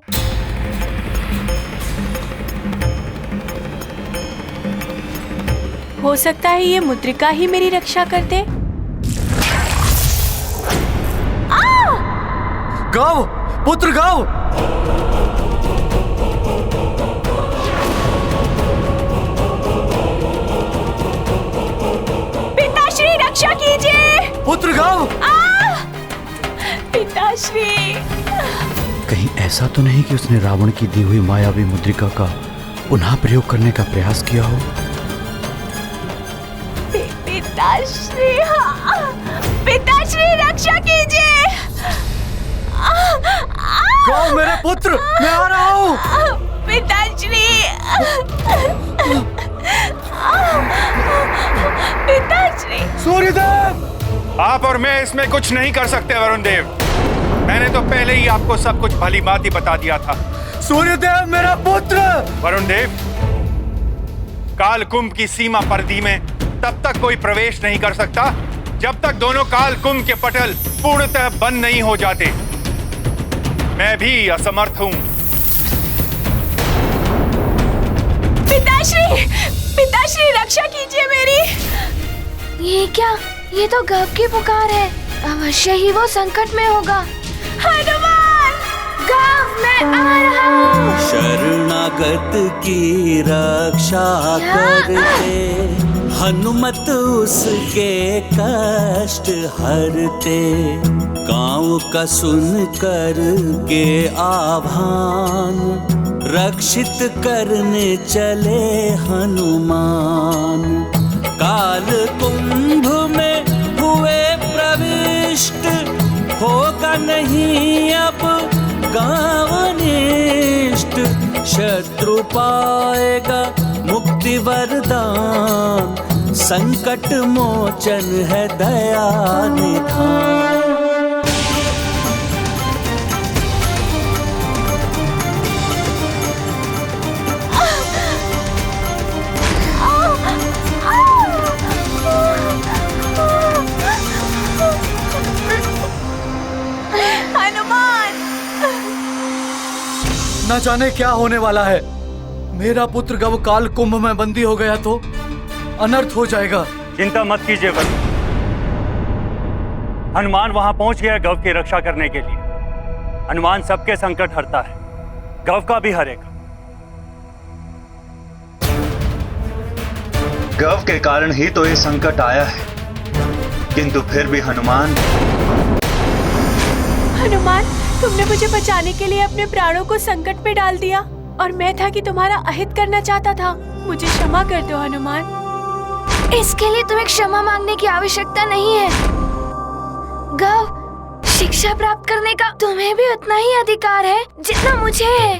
हो सकता है ये मुद्रिका ही मेरी रक्षा कर दे।
गाओ पुत्र गाओ।
पिताश्री रक्षा कीजिए।
पुत्र गाओ।
पिताश्री।
कहीं ऐसा तो नहीं कि उसने रावण की दी हुई मायावी मुद्रिका का पुनः प्रयोग करने का प्रयास किया हो?
पिताश्री, पिताश्री रक्षा कीजिए।
गाओ मेरे पुत्र, मैं आ रहा हूँ।
पिताश्री, पिताश्री।
सूर्यदेव,
आप और मैं इसमें कुछ नहीं कर सकते वरुण देव। मैंने तो पहले ही आपको सब कुछ भली भांति बता दिया था।
सूर्यदेव मेरा पुत्र!
वरुण देव, काल कुंभ की सीमा परिधि में तब तक कोई प्रवेश नहीं कर सकता जब तक दोनों काल कुंभ के पटल पूर्णतः बंद नहीं हो जाते। मैं भी असमर्थ हूं।
पिताश्री, पिताश्री रक्षा कीजिए मेरी।
ये क्या? ये तो गव की पुकार है। अवश्य ही वो संकट में होगा।
हनुमान!
गव, मैं आ रहा हूँ।
शरणागत की रक्षा करते, हनुमत उसके कष्ट हरते। गाँव का सुन कर के आभान, रक्षित करने चले हनुमान। काल कुंभ में हुए प्रविष्ट, होगा नहीं अब गाँव निष्ठ। शत्रु पाएगा मुक्ति वरदान, संकट मोचन है दया निधान।
न जाने क्या होने वाला है। मेरा पुत्र गव काल कुंभ में बंदी हो गया तो अनर्थ हो जाएगा।
चिंता मत कीजिए वरुण। हनुमान वहां पहुंच गया गव की रक्षा करने के लिए। हनुमान सबके संकट हरता है, गव का भी हरेगा।
गव के कारण ही तो ये संकट आया है, किंतु फिर भी हनुमान
तुमने मुझे बचाने के लिए अपने प्राणों को संकट में डाल दिया और मैं था कि तुम्हारा अहित करना चाहता था। मुझे क्षमा कर दो हनुमान।
इसके लिए तुम्हें क्षमा मांगने की आवश्यकता नहीं है। गव, शिक्षा प्राप्त करने का तुम्हें भी उतना ही अधिकार है जितना मुझे है।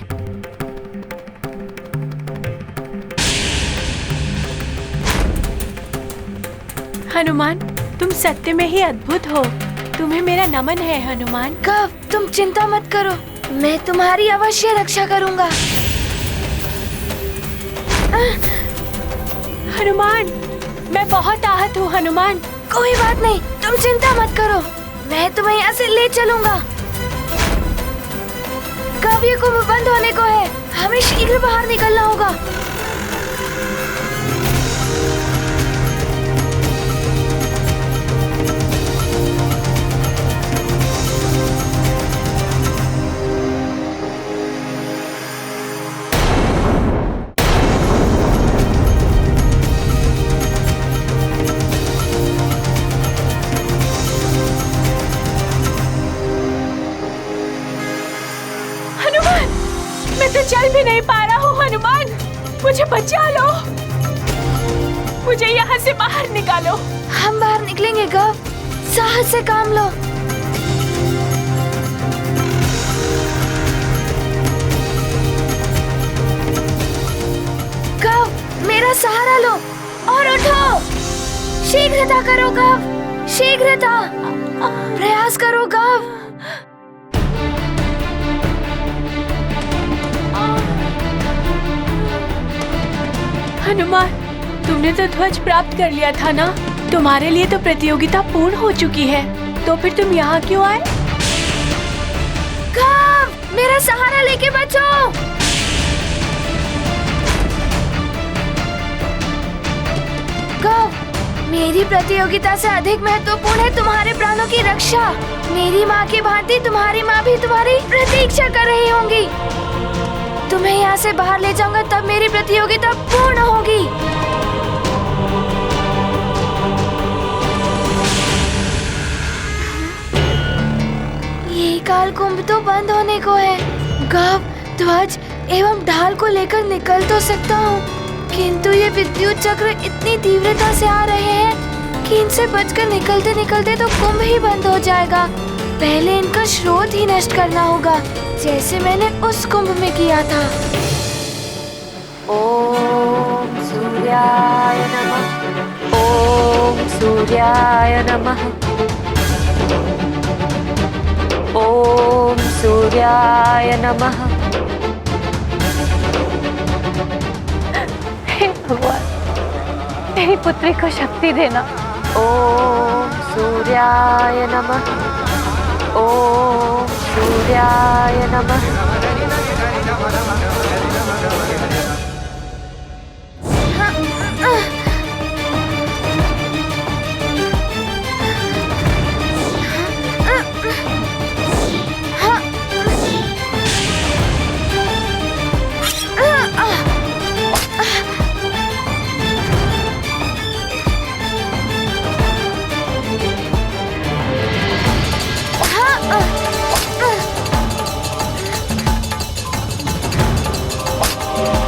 हनुमान, तुम सत्य में ही अद्भुत हो। तुम्हें मेरा नमन है हनुमान।
गव, तुम चिंता मत करो, मैं तुम्हारी अवश्य रक्षा करूंगा।
हनुमान, मैं बहुत आहत हूँ हनुमान।
कोई बात नहीं, तुम चिंता मत करो, मैं तुम्हें यहाँ से ले चलूंगा। गव, ये कुंभ बंद होने को है, हमें शीघ्र बाहर निकलना होगा।
चल भी नहीं पा रहा हूँ हनुमान, मुझे बचा लो। मुझे यहाँ से बाहर निकालो।
हम बाहर निकलेंगे गव, साहस से काम लो। गव, मेरा सहारा लो और उठो। शीघ्रता करो गव, शीघ्रता, प्रयास करो गव।
हनुमान, तुमने तो ध्वज प्राप्त कर लिया था ना? तुम्हारे लिए तो प्रतियोगिता पूर्ण हो चुकी है, तो फिर तुम यहाँ क्यों आए?
गव, मेरा सहारा लेके बचो। गव, मेरी प्रतियोगिता से अधिक महत्वपूर्ण है तुम्हारे प्राणों की रक्षा। मेरी माँ की भांति तुम्हारी माँ भी तुम्हारी प्रतीक्षा कर रही होंगी। तुम्हें यहाँ से बाहर ले जाऊंगा, तब मेरी प्रतियोगिता पूर्ण होगी। ये काल कुंभ तो बंद होने को है। गव, ध्वज एवं ढाल को लेकर निकल तो सकता हूँ, किंतु ये विद्युत चक्र इतनी तीव्रता से आ रहे हैं कि इनसे बचकर निकलते निकलते तो कुंभ ही बंद हो जाएगा। पहले इनका स्रोत ही नष्ट करना होगा, जैसे मैंने उस कुंभ में किया था।
ओम सूर्याय नमः। ओम सूर्याय
सूर्याय नमः। ओम सूर्याय नमः। हे भगवान, मेरी पुत्री को शक्ति देना। ओम सूर्याय नमः। ओम सूर्याय नमः।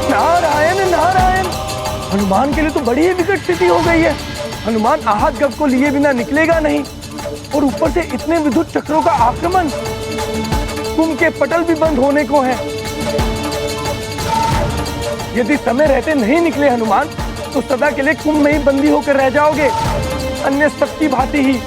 नारायण नारायण, हनुमान के लिए तो बड़ी ही विकट स्थिति हो गई है। हनुमान आहत गव को लिए बिना निकलेगा नहीं, और ऊपर से इतने विद्युत चक्रों का आक्रमण। कुंभ के पटल भी बंद होने को हैं। यदि समय रहते नहीं निकले हनुमान, तो सदा के लिए कुंभ में ही बंदी होकर रह जाओगे, अन्य सबकी भांति ही।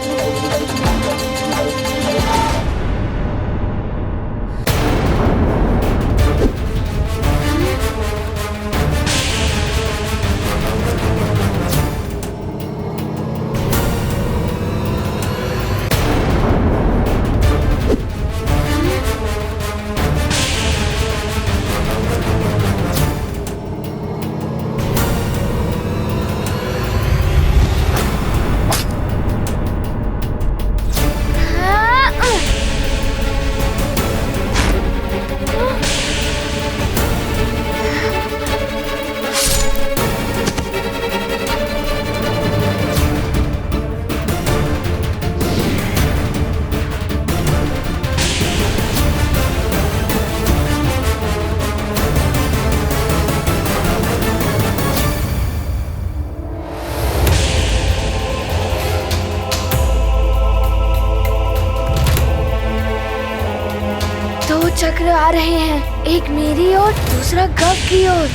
चक्र आ रहे हैं, एक मेरी ओर, दूसरा गव की ओर।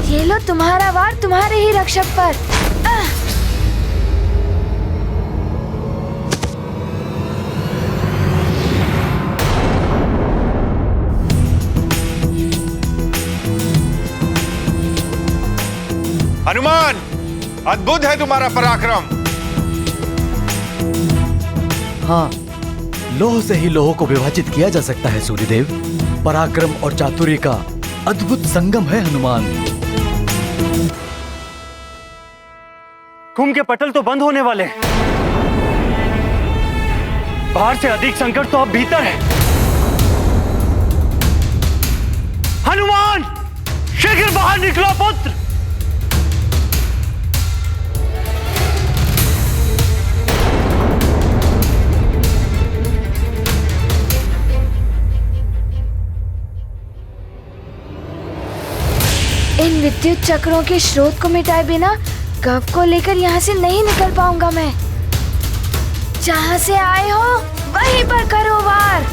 ये लो तुम्हारा वार तुम्हारे ही रक्षक पर।
हनुमान, अद्भुत है तुम्हारा पराक्रम।
हाँ, लोह से ही लोह को विभाजित किया जा सकता है सूर्यदेव। पराक्रम और चातुर्य का अद्भुत संगम है हनुमान।
कुंभ के पटल तो बंद होने वाले हैं। बाहर से अधिक संकट तो अब भीतर है। हनुमान, शीघ्र बाहर निकलो पुत्र।
इन विद्युत चक्रों के स्रोत को मिटाए बिना गव को लेकर यहाँ से नहीं निकल पाऊंगा मैं। जहाँ से आए हो वहीं पर करो वार।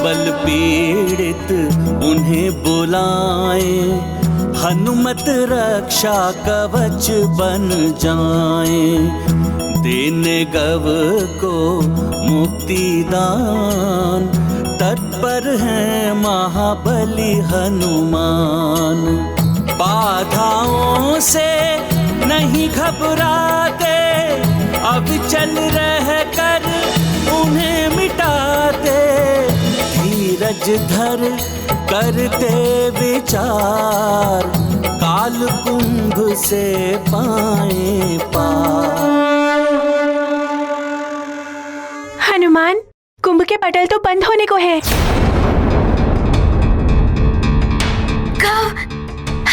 बल पीड़ित उन्हें बुलाए, हनुमत रक्षा कवच बन जाए। देने गव को मुक्ति दान, तत्पर है महाबली हनुमान। पार बाधाओं से नहीं घबराते, अब चल रह कर उन्हें मिटाते, धीरज धर करते विचार, काल कुंभ से पाए पार।
हनुमान, कुंभ के पटल तो बंद होने को है।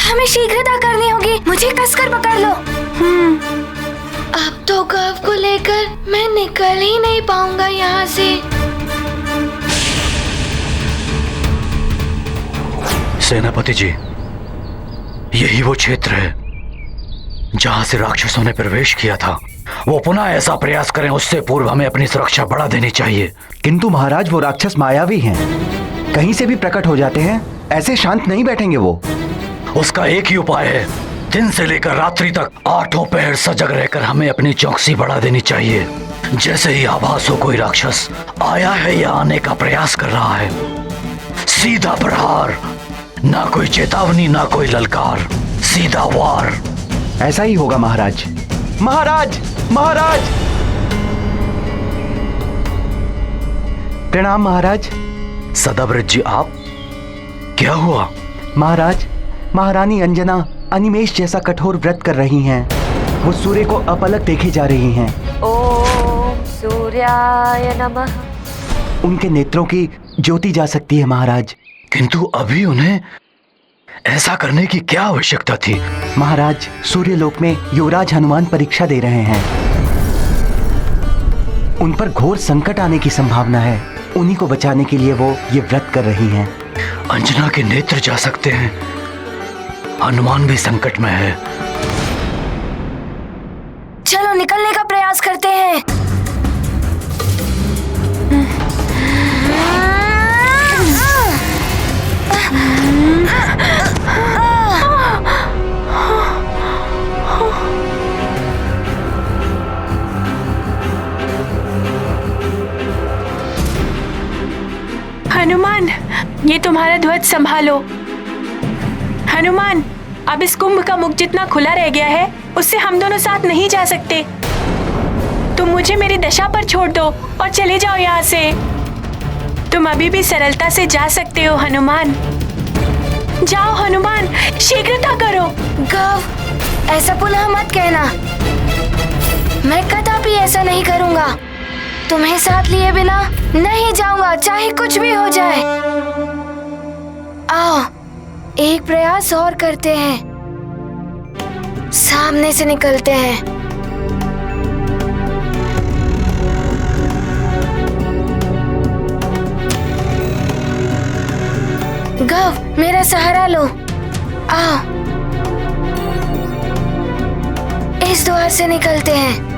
हमें शीघ्रता करनी होगी, मुझे कसकर पकड़ लो। अब तो गव को लेकर मैं निकल ही नहीं पाऊंगा यहाँ से।
सेनापति जी, यही वो क्षेत्र है जहां से राक्षसों ने प्रवेश किया था। वो पुनः ऐसा प्रयास करें, उससे पूर्व हमें अपनी सुरक्षा बढ़ा देनी चाहिए।
किंतु महाराज, वो राक्षस मायावी हैं, कहीं से भी प्रकट हो जाते हैं, ऐसे शांत नहीं बैठेंगे वो।
उसका एक ही उपाय है, दिन से लेकर रात्रि तक 8 पहर सजग रहकर हमें अपनी चौकसी बढ़ा देनी चाहिए। जैसे ही आभास हो कोई राक्षस आया है या आने का प्रयास कर रहा है, सीधा प्रहार, ना कोई चेतावनी ना कोई ललकार, सीधा वार।
ऐसा ही होगा महाराज। महाराज, महाराज! प्रणाम महाराज।
सदाव्रत जी, आप? क्या हुआ?
महाराज, महारानी अंजना अनिमेष जैसा कठोर व्रत कर रही हैं। वो सूर्य को अपलक देखे जा रही हैं।
ओम सूर्याय नमः।
उनके नेत्रों की ज्योति जा सकती है महाराज।
किंतु अभी उन्हें ऐसा करने की क्या आवश्यकता थी?
महाराज, सूर्यलोक में युवराज हनुमान परीक्षा दे रहे हैं। उन पर घोर संकट आने की संभावना है। उन्हीं को बचाने के लिए वो ये व्रत कर रही हैं।
अंजना के नेत्र जा सकते हैं, हनुमान भी संकट में है।
चलो निकलने का प्रयास करते हैं।
हनुमान, ये तुम्हारा ध्वज संभालो। हनुमान, अब इस कुंभ का मुख जितना खुला रह गया है, उससे हम दोनों साथ नहीं जा सकते। तुम मुझे मेरी दशा पर छोड़ दो और चले जाओ यहाँ से। तुम अभी भी सरलता से जा सकते हो हनुमान। जाओ हनुमान, शीघ्रता करो।
गव, ऐसा पुनः मत कहना। मैं कदापि ऐसा नहीं करूँगा। तुम्हें साथ लिए बिना नहीं जाऊंगा, चाहे कुछ भी हो जाए। आओ, एक प्रयास और करते हैं। सामने से निकलते हैं। गव, मेरा सहारा लो। आओ, इस द्वार से निकलते हैं।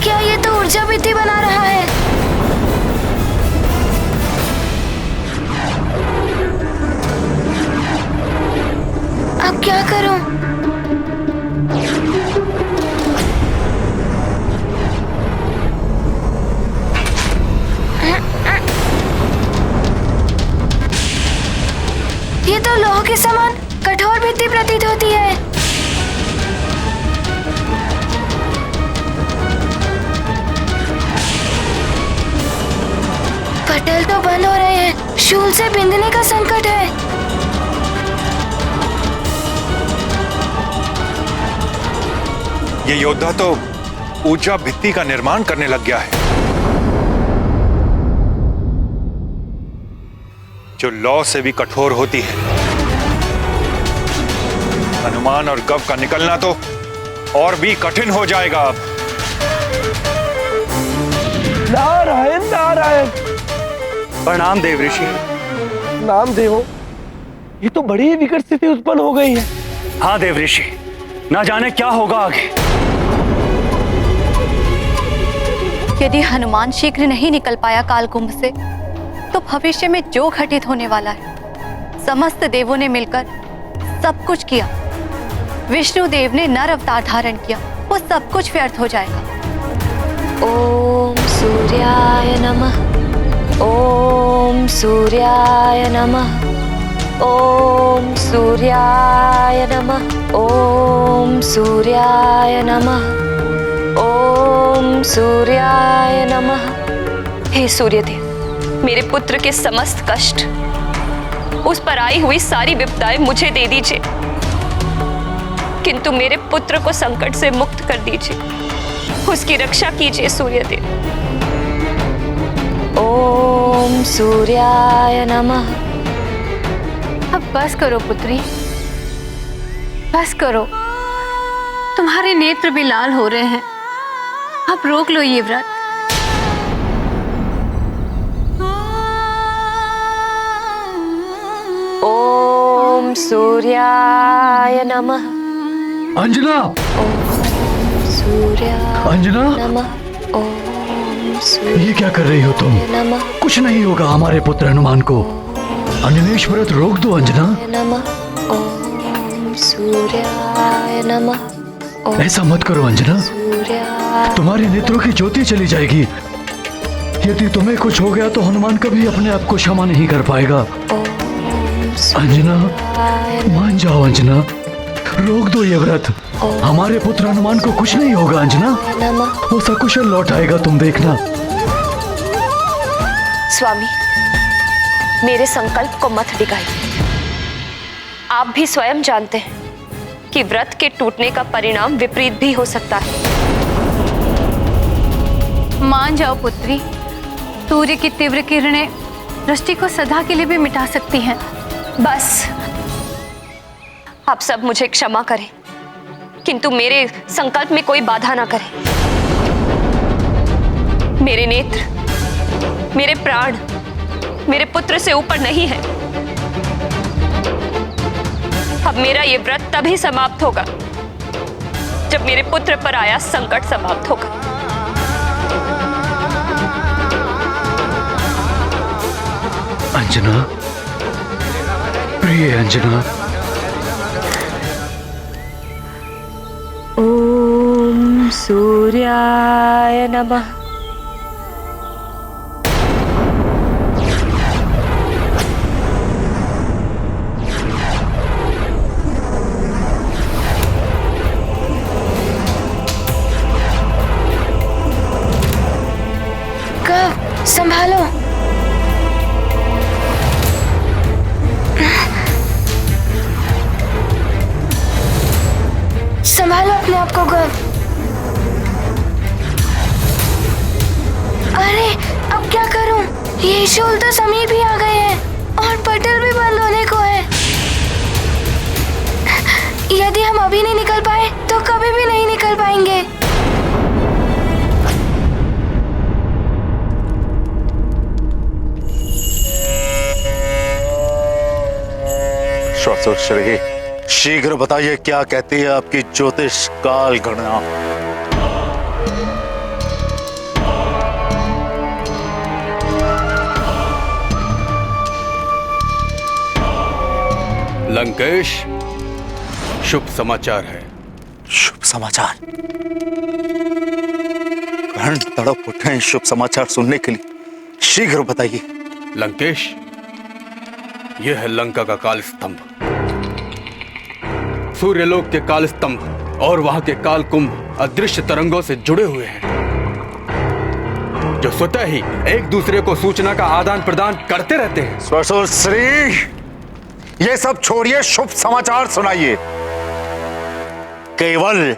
क्या ये तो ऊर्जा भित्ति बना रहा है। अब क्या करूं? ये तो लोह के समान कठोर भित्ति प्रतीत होती है। पटल तो बंद हो रहे हैं, शूल से बिंदने का संकट है।
ये योद्धा तो ऊर्जा भित्ति का निर्माण करने लग गया है, जो लौ से भी कठोर होती है। हनुमान और गव का निकलना तो और भी कठिन हो जाएगा अब।
नारायण नारायण।
प्रणाम देव ऋषि।
नाम देवो, ये तो बड़ी ही विकट स्थिति उत्पन्न हो गई है।
हाँ देव ऋषि, ना जाने क्या होगा आगे।
यदि हनुमान शीघ्र नहीं निकल पाया कालकुंभ से, तो भविष्य में जो घटित होने वाला है, समस्त देवों ने मिलकर सब कुछ किया, विष्णु देव ने नर अवतार धारण किया, वो सब कुछ व्यर्थ हो जाएगा।
ओम सूर्याय नमः। ओम सूर्याय नमः। ओम सूर्याय नमः। ओम सूर्याय नमः। ओम सूर्याय नमः।
हे सूर्यदेव, मेरे पुत्र के समस्त कष्ट, उस पर आई हुई सारी विपदाएं मुझे दे दीजिए, किंतु मेरे पुत्र को संकट से मुक्त कर दीजिए, उसकी रक्षा कीजिए सूर्यदेव।
ओम सूर्याय नमः।
अब बस करो पुत्री, बस करो, तुम्हारे नेत्र भी लाल हो रहे हैं, अब रोक लो ये व्रत।
ओम सूर्याय नमः।
अंजना, अंजना, ये क्या कर रही हो तुम? कुछ नहीं होगा हमारे पुत्र हनुमान को। अनिमेष व्रत रोक दो अंजना।
ओम सूर्याय नमः।
ऐसा मत करो अंजना, तुम्हारे नेत्रों की ज्योति चली जाएगी। यदि तुम्हें कुछ हो गया तो हनुमान कभी अपने आप को क्षमा नहीं कर पाएगा। अंजना, मान जाओ अंजना, रोक दो ये व्रत। हमारे पुत्र हनुमान को कुछ नहीं होगा अंजना, वो सकुशल लौट आएगा, तुम देखना।
स्वामी, मेरे संकल्प को मत डिगाइए। आप भी स्वयं जानते हैं कि व्रत के टूटने का परिणाम विपरीत भी हो सकता है।
मान जाओ पुत्री, सूर्य की तीव्र किरणें दृष्टि को सदा के लिए भी मिटा सकती हैं।
बस, आप सब मुझे क्षमा करें, किंतु मेरे संकल्प में कोई बाधा ना करें। मेरे नेत्र, मेरे प्राण, मेरे पुत्र से ऊपर नहीं है। अब मेरा ये व्रत तभी समाप्त होगा जब मेरे पुत्र पर आया संकट समाप्त होगा।
अंजना, प्रिय अंजना,
ओम सूर्याय नमः। संभालो। संभालो अपने आप को गव। अरे अब क्या करूं? ये शूल तो समीप ही आ गए हैं और पटल भी बंद होने को है। यदि हम अभी नहीं निकल पाए तो कभी भी नहीं निकल पाएंगे।
श्री, शीघ्र बताइए क्या कहती है आपकी ज्योतिष काल गणना।
लंकेश, शुभ समाचार है।
शुभ समाचार? कर्ण तड़प उठे हैं शुभ समाचार सुनने के लिए, शीघ्र बताइए।
लंकेश, यह है लंका का काल स्तंभ। सूर्यलोक के काल स्तंभ और वहां के काल कुंभ अदृश्य तरंगों से जुड़े हुए हैं, जो स्वतः ही एक दूसरे को सूचना का आदान प्रदान करते रहते हैं।
स्वसुर श्री, ये सब छोड़िए, शुभ समाचार सुनाइए, केवल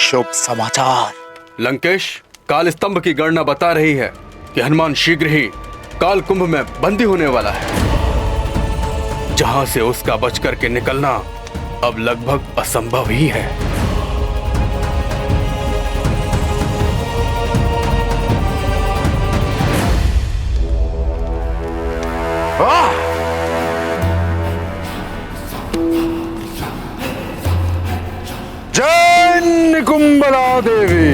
शुभ समाचार।
लंकेश, काल स्तंभ की गणना बता रही है कि हनुमान शीघ्र ही काल कुंभ में बंदी होने वाला है, जहां से उसका बच करके निकलना अब लगभग असंभव ही है।
कुंबला देवी।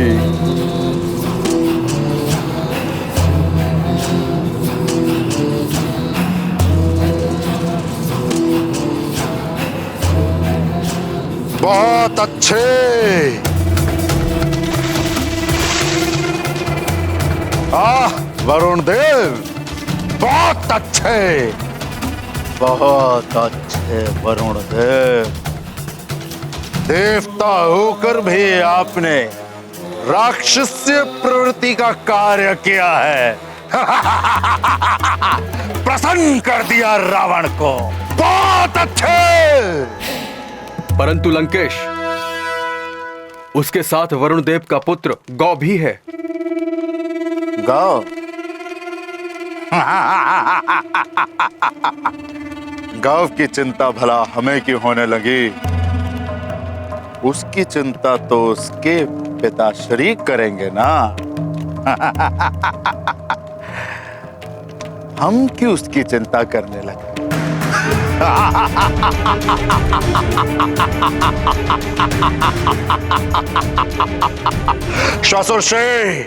बहुत अच्छे।
वरुण देव, बहुत अच्छे,
बहुत अच्छे वरुण देव।
देवता होकर भी आपने राक्षसीय प्रवृत्ति का कार्य किया है। प्रसन्न कर दिया रावण को। बहुत अच्छे।
परंतु लंकेश, उसके साथ वरुण देव का पुत्र गौ भी है।
गौ?
गौ की चिंता भला हमें क्यों होने लगी?
उसकी चिंता तो उसके पिता शरीक करेंगे ना। हम क्यों उसकी चिंता करने लगे?
श्वासुरश्री,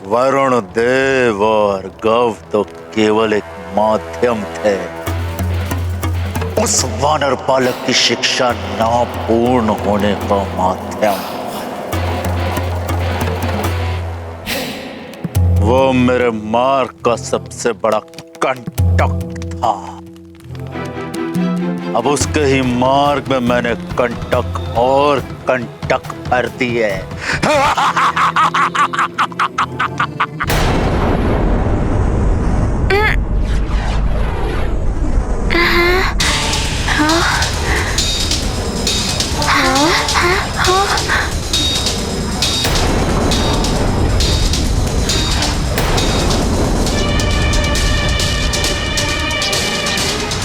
वरुण देव और गौ तो केवल एक माध्यम थे, उस वानर पालक की शिक्षा न पूर्ण होने का माध्यम। वो मेरे मार्ग का सबसे बड़ा कंटक था। अब उसके ही मार्ग में मैंने कंटक और कंटक भर दिए।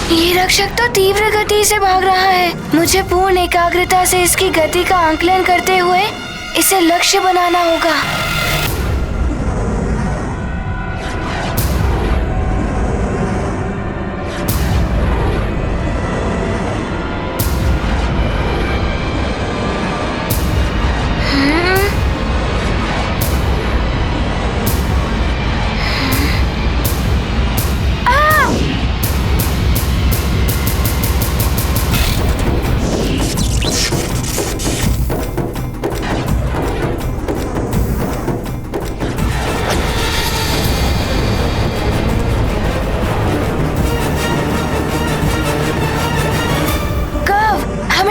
ये रक्षक तो तीव्र गति से भाग रहा है। मुझे पूर्ण एकाग्रता से इसकी गति का आंकलन करते हुए इसे लक्ष्य बनाना होगा।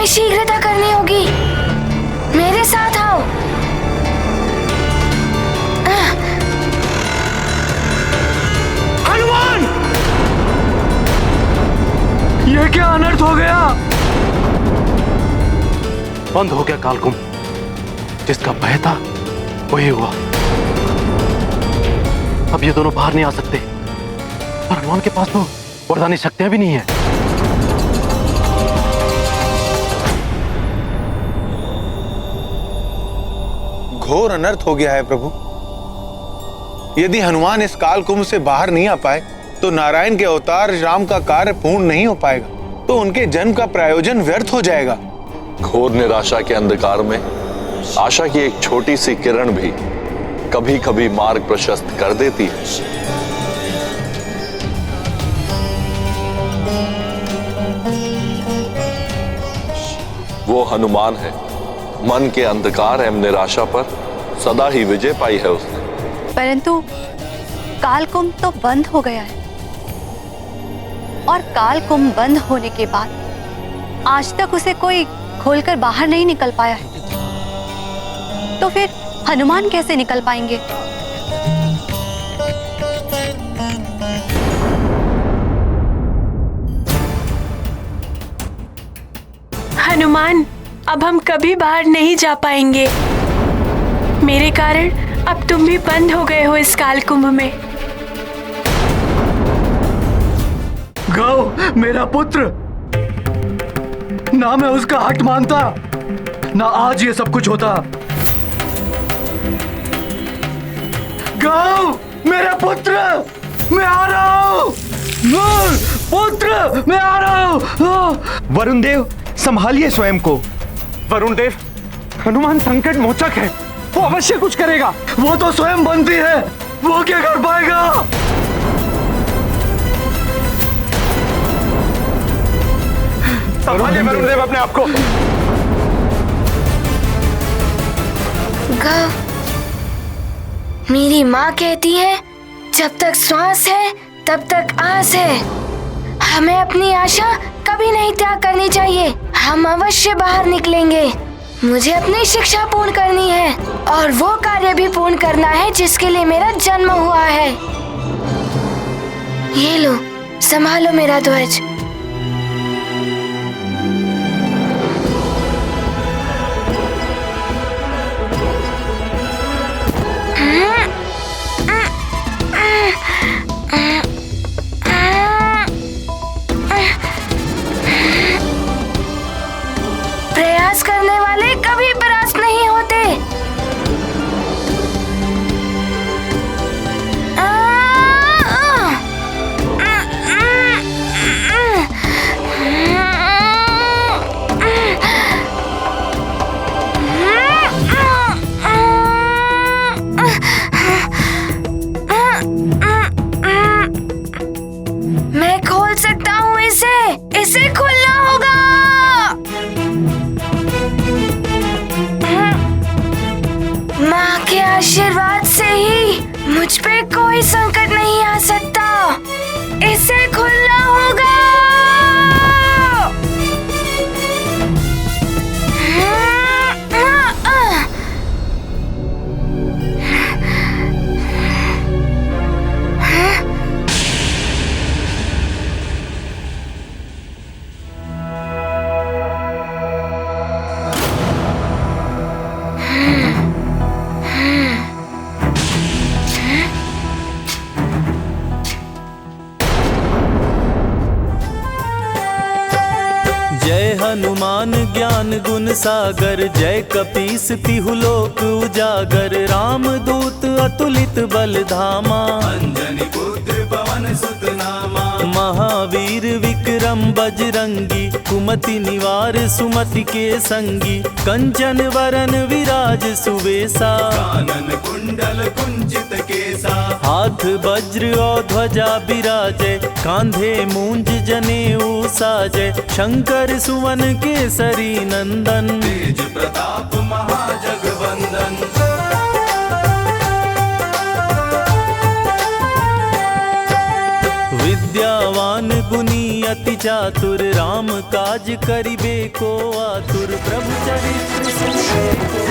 शीघ्रता करनी होगी। मेरे साथ आओ।
हनुमान! ये क्या अनर्थ हो गया?
बंद हो गया कालकुंभ। जिसका भय था वही हुआ। अब ये दोनों बाहर नहीं आ सकते। और हनुमान के पास तो वरदानी शक्तियां भी नहीं है।
घोर अनर्थ हो गया है प्रभु। यदि हनुमान इस काल कुंभ से बाहर नहीं आ पाए तो नारायण के अवतार राम का कार्य पूर्ण नहीं हो पाएगा, तो उनके जन्म का प्रयोजन व्यर्थ हो जाएगा।
घोर निराशा के अंधकार में आशा की एक छोटी सी किरण भी कभी कभी मार्ग प्रशस्त कर देती है। वो हनुमान है। मन के अंधकार एवं निराशा पर सदा ही विजय पाई है उसने।
परंतु कालकुंभ तो बंद हो गया है, और कालकुंभ बंद होने के बाद आज तक उसे कोई खोलकर बाहर नहीं निकल पाया है। तो फिर हनुमान कैसे निकल पाएंगे?
हनुमान, अब हम कभी बाहर नहीं जा पाएंगे। मेरे कारण अब तुम भी बंद हो गए हो इस कालकुंभ में।
गौ मेरा पुत्र, ना मैं उसका हट मानता, ना आज ये सब कुछ होता। गौ मेरा पुत्र, मैं आ रहा हूँ। पुत्र, मैं आ रहा हूँ।
वरुण देव, संभालिए स्वयं को।
वरुण देव,
हनुमान संकट मोचक है, वो अवश्य कुछ करेगा।
वो तो स्वयं बंदी है, वो क्या कर पाएगा?
संभालिए वरुण देव अपने आप को।
गौ, मेरी माँ कहती है जब तक श्वास है तब तक आस है। हमें अपनी आशा कभी नहीं त्याग करनी चाहिए। हम अवश्य बाहर निकलेंगे। मुझे अपनी शिक्षा पूर्ण करनी है और वो कार्य भी पूर्ण करना है जिसके लिए मेरा जन्म हुआ है। ये लो, संभालो मेरा ध्वज। प्रयास करने वाले कभी परास्त नहीं होते। मैं खोल सकता हूँ इसे खोलना होगा। माँ के आशीर्वाद से ही मुझ पे कोई संकट नहीं आ सकता। इसे खोलना होगा।
जय हनुमान ज्ञान गुण सागर, जय कपीस तिहु लोक उजागर। राम दूत अतुलित बल धामा, अंजनी पुत्र पवन सुत नामा। महावीर विक्रम बजरंगी, कुमति निवार सुमति के संगी। कंचन वरन विराज सुवेसा, कानन कुंडल कुंचित केसा। हाथ वज्र और ध्वजा बिराजे, कांधे मूंज जनेऊ साजे। शंकर सुवन केसरी नंदन, तेज प्रताप महाजगवंदन। विद्यावान गुणी अति चातुर, राम काज करिबे को आतुर। प्रभु चरित्र सुनिबे को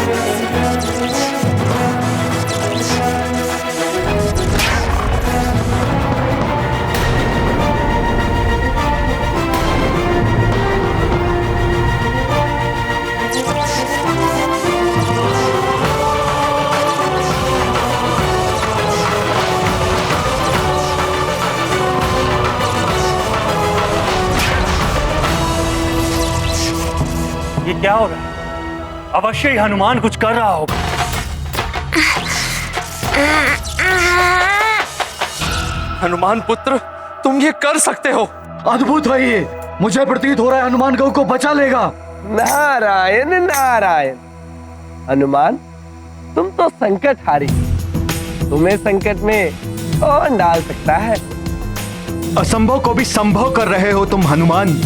ये क्या हो रहा है? अवश्य ही हनुमान कुछ कर रहा होगा।
हनुमान पुत्र, तुम ये कर सकते हो।
अद्भुत है ये। मुझे प्रतीत हो रहा है हनुमान गौ को बचा लेगा।
नारायण नारायण। हनुमान, तुम तो संकट हारी, तुम्हें संकट में कौन डाल सकता है?
असंभव को भी संभव कर रहे हो तुम हनुमान।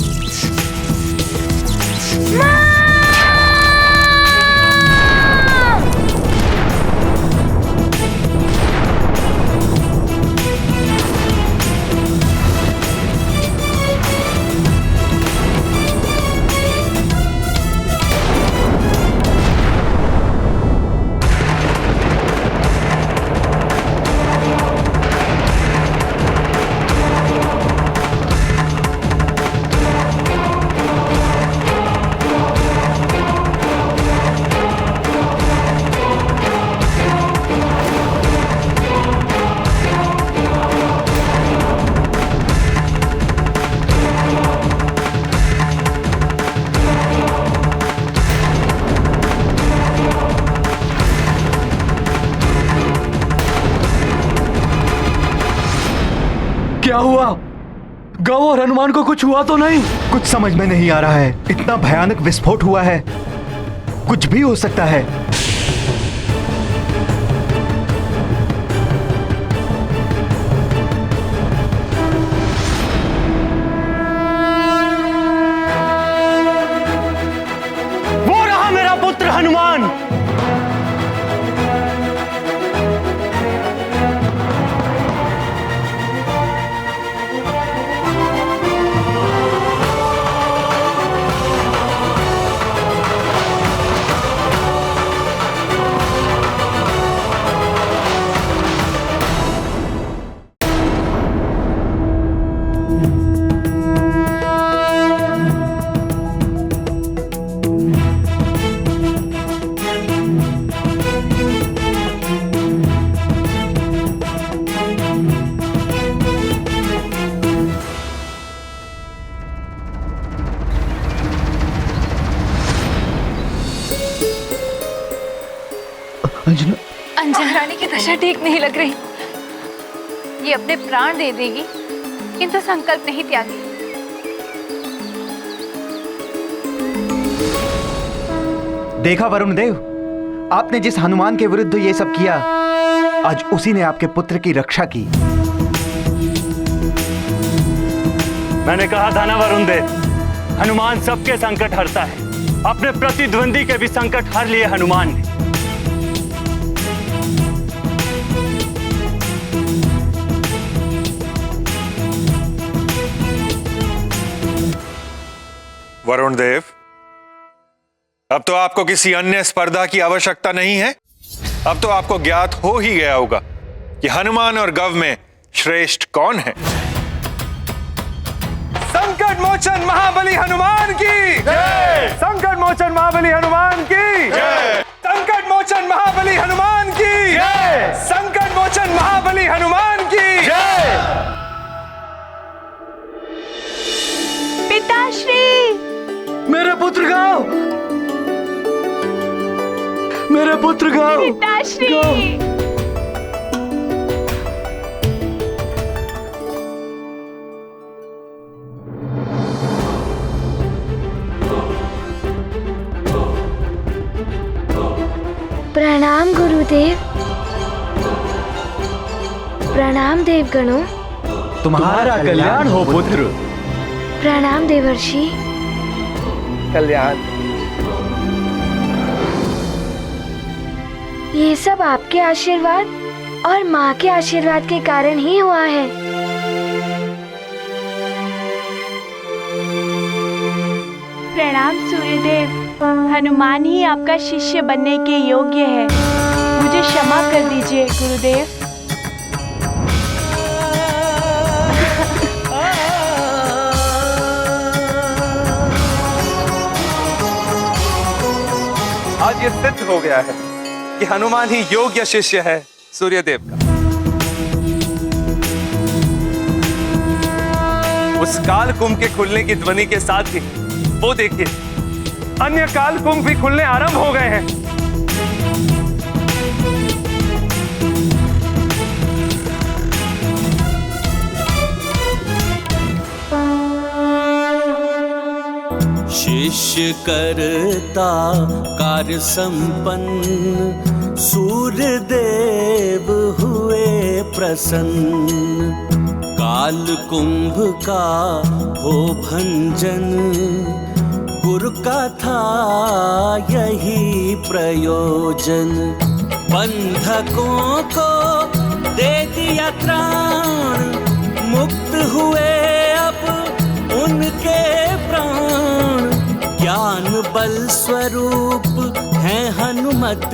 क्या हुआ? गौ और हनुमान को कुछ हुआ तो नहीं?
कुछ समझ में नहीं आ रहा है। इतना भयानक विस्फोट हुआ है। कुछ भी हो सकता है।
वो रहा मेरा पुत्र हनुमान।
अंजना रानी की दशा ठीक नहीं लग रही। ये अपने प्राण दे देगी किंतु संकल्प नहीं त्यागी।
देखा वरुण देव, आपने जिस हनुमान के विरुद्ध ये सब किया, आज उसी ने आपके पुत्र की रक्षा की।
मैंने कहा था ना वरुण देव, हनुमान सबके संकट हरता है। अपने प्रतिद्वंदी के भी संकट हर लिए हनुमान ने।
वरुण देव, अब तो आपको किसी अन्य स्पर्धा की आवश्यकता नहीं है। अब तो आपको ज्ञात हो ही गया होगा कि हनुमान और गव में श्रेष्ठ कौन है।
संकट मोचन महाबली हनुमान की जय। संकट मोचन महाबली हनुमान की जय। संकट मोचन महाबली हनुमान की जय। संकट मोचन महाबली हनुमान की जय।
पिताश्री,
मेरे पुत्र गाओ, मेरे पुत्र गाओ,
पिताश्री।
प्रणाम गुरुदेव। प्रणाम देवगणों।
तुम्हारा कल्याण हो पुत्र।
प्रणाम देवर्षि।
कल्याण।
ये सब आपके आशीर्वाद और माँ के आशीर्वाद के कारण ही हुआ है।
प्रणाम सूर्यदेव। हनुमान ही आपका शिष्य बनने के योग्य है। मुझे क्षमा कर दीजिए गुरुदेव।
आज ये सिद्ध हो गया है कि हनुमान ही योग्य शिष्य है सूर्यदेव का। उस काल कुंभ के खुलने की ध्वनि के साथ ही वो देखिए, अन्य काल कुंभ भी खुलने आरंभ हो गए हैं।
शिष्य करता कार्य संपन्न, सूर्य देव हुए प्रसन्न। काल कुंभ का हो भंजन, गुरु का था यही प्रयोजन। बंधकों को दे दिया त्राण, मुक्त हुए अब उनके प्राण। ज्ञान बल स्वरूप है हनुमत,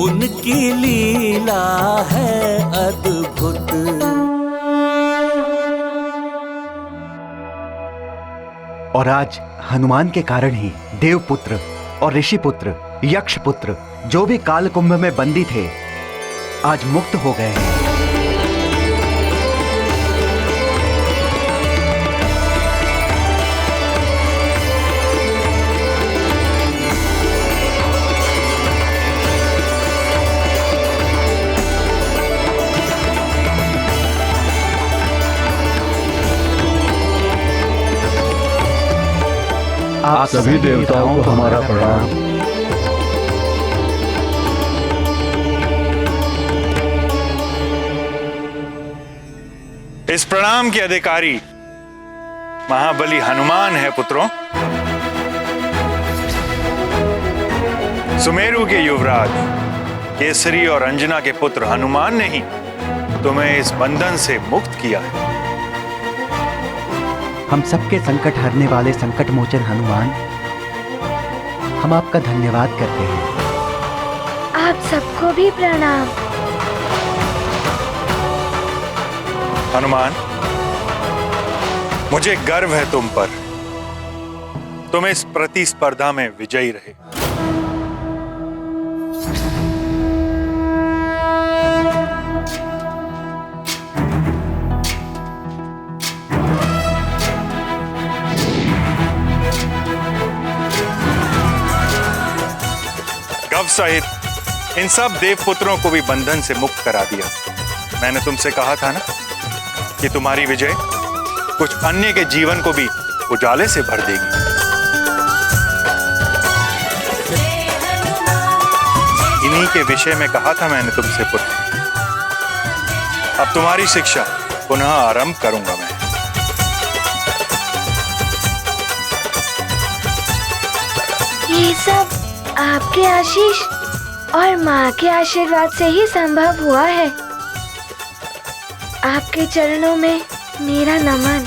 उनकी लीला है अद्भुत।
और आज हनुमान के कारण ही देवपुत्र और ऋषिपुत्र, यक्षपुत्र जो भी काल कुंभ में बंदी थे, आज मुक्त हो गए हैं।
आप सभी देवताओं को हमारा प्रणाम।
इस प्रणाम के अधिकारी महाबली हनुमान है पुत्रों। सुमेरु के युवराज केसरी और अंजना के पुत्र हनुमान ने ही तुम्हें इस बंधन से मुक्त किया है।
हम सबके संकट हरने वाले संकट मोचन हनुमान, हम आपका धन्यवाद करते हैं।
आप सबको भी प्रणाम।
हनुमान, मुझे गर्व है तुम पर। तुम इस प्रतिस्पर्धा में विजयी रहे। गव सहित इन सब देवपुत्रों को भी बंधन से मुक्त करा दिया। मैंने तुमसे कहा था ना कि तुम्हारी विजय कुछ अन्य के जीवन को भी उजाले से भर देगी। इन्हीं के विषय में कहा था मैंने तुमसे पुत्र। अब तुम्हारी शिक्षा पुनः आरंभ करूंगा मैं।
ये सब आपके आशीष और माँ के आशीर्वाद से ही संभव हुआ है। आपके चरणों में मेरा नमन।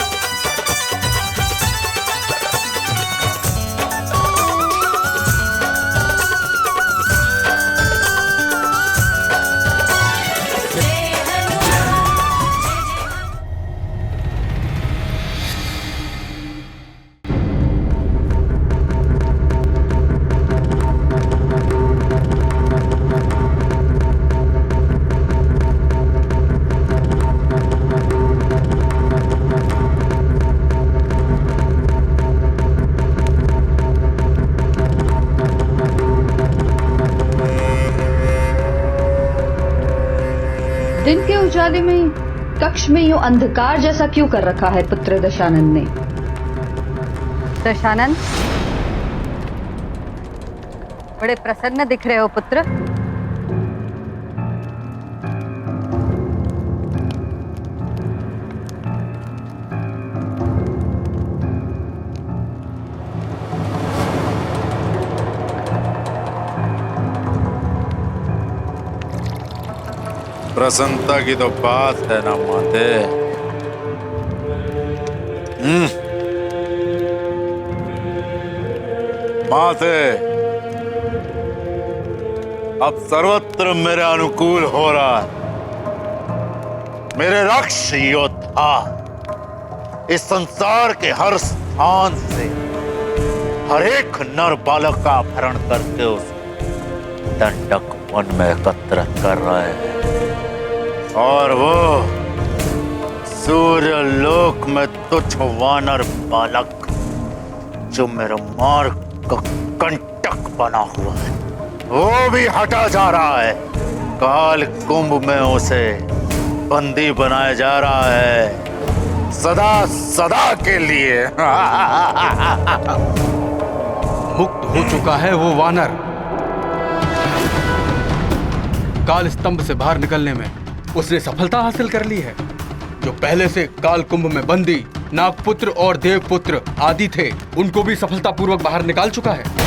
दिन के उजाले में कक्ष में यूं अंधकार जैसा क्यों कर रखा है पुत्र दशानंद ने?
दशानंद, बड़े प्रसन्न दिख रहे हो पुत्र।
प्रसन्नता की तो बात है ना माते। माते, अब सर्वत्र मेरे अनुकूल हो रहा है। मेरे राक्षस योद्धा इस संसार के हर स्थान से हर एक नर बालक का अपहरण करके उस दंडक वन में एकत्र कर रहे हैं। और वो सूर्य लोक में तुच्छ वानर बालक जो मेरे मार्ग का कंटक बना हुआ है, वो भी हटा जा रहा है। काल कुंभ में उसे बंदी बनाया जा रहा है, सदा सदा के लिए।
मुक्त हो चुका है वो वानर। काल स्तंभ से बाहर निकलने में उसने सफलता हासिल कर ली है। जो पहले से काल कुंभ में बंदी नागपुत्र और देवपुत्र आदि थे, उनको भी सफलतापूर्वक बाहर निकाल चुका है।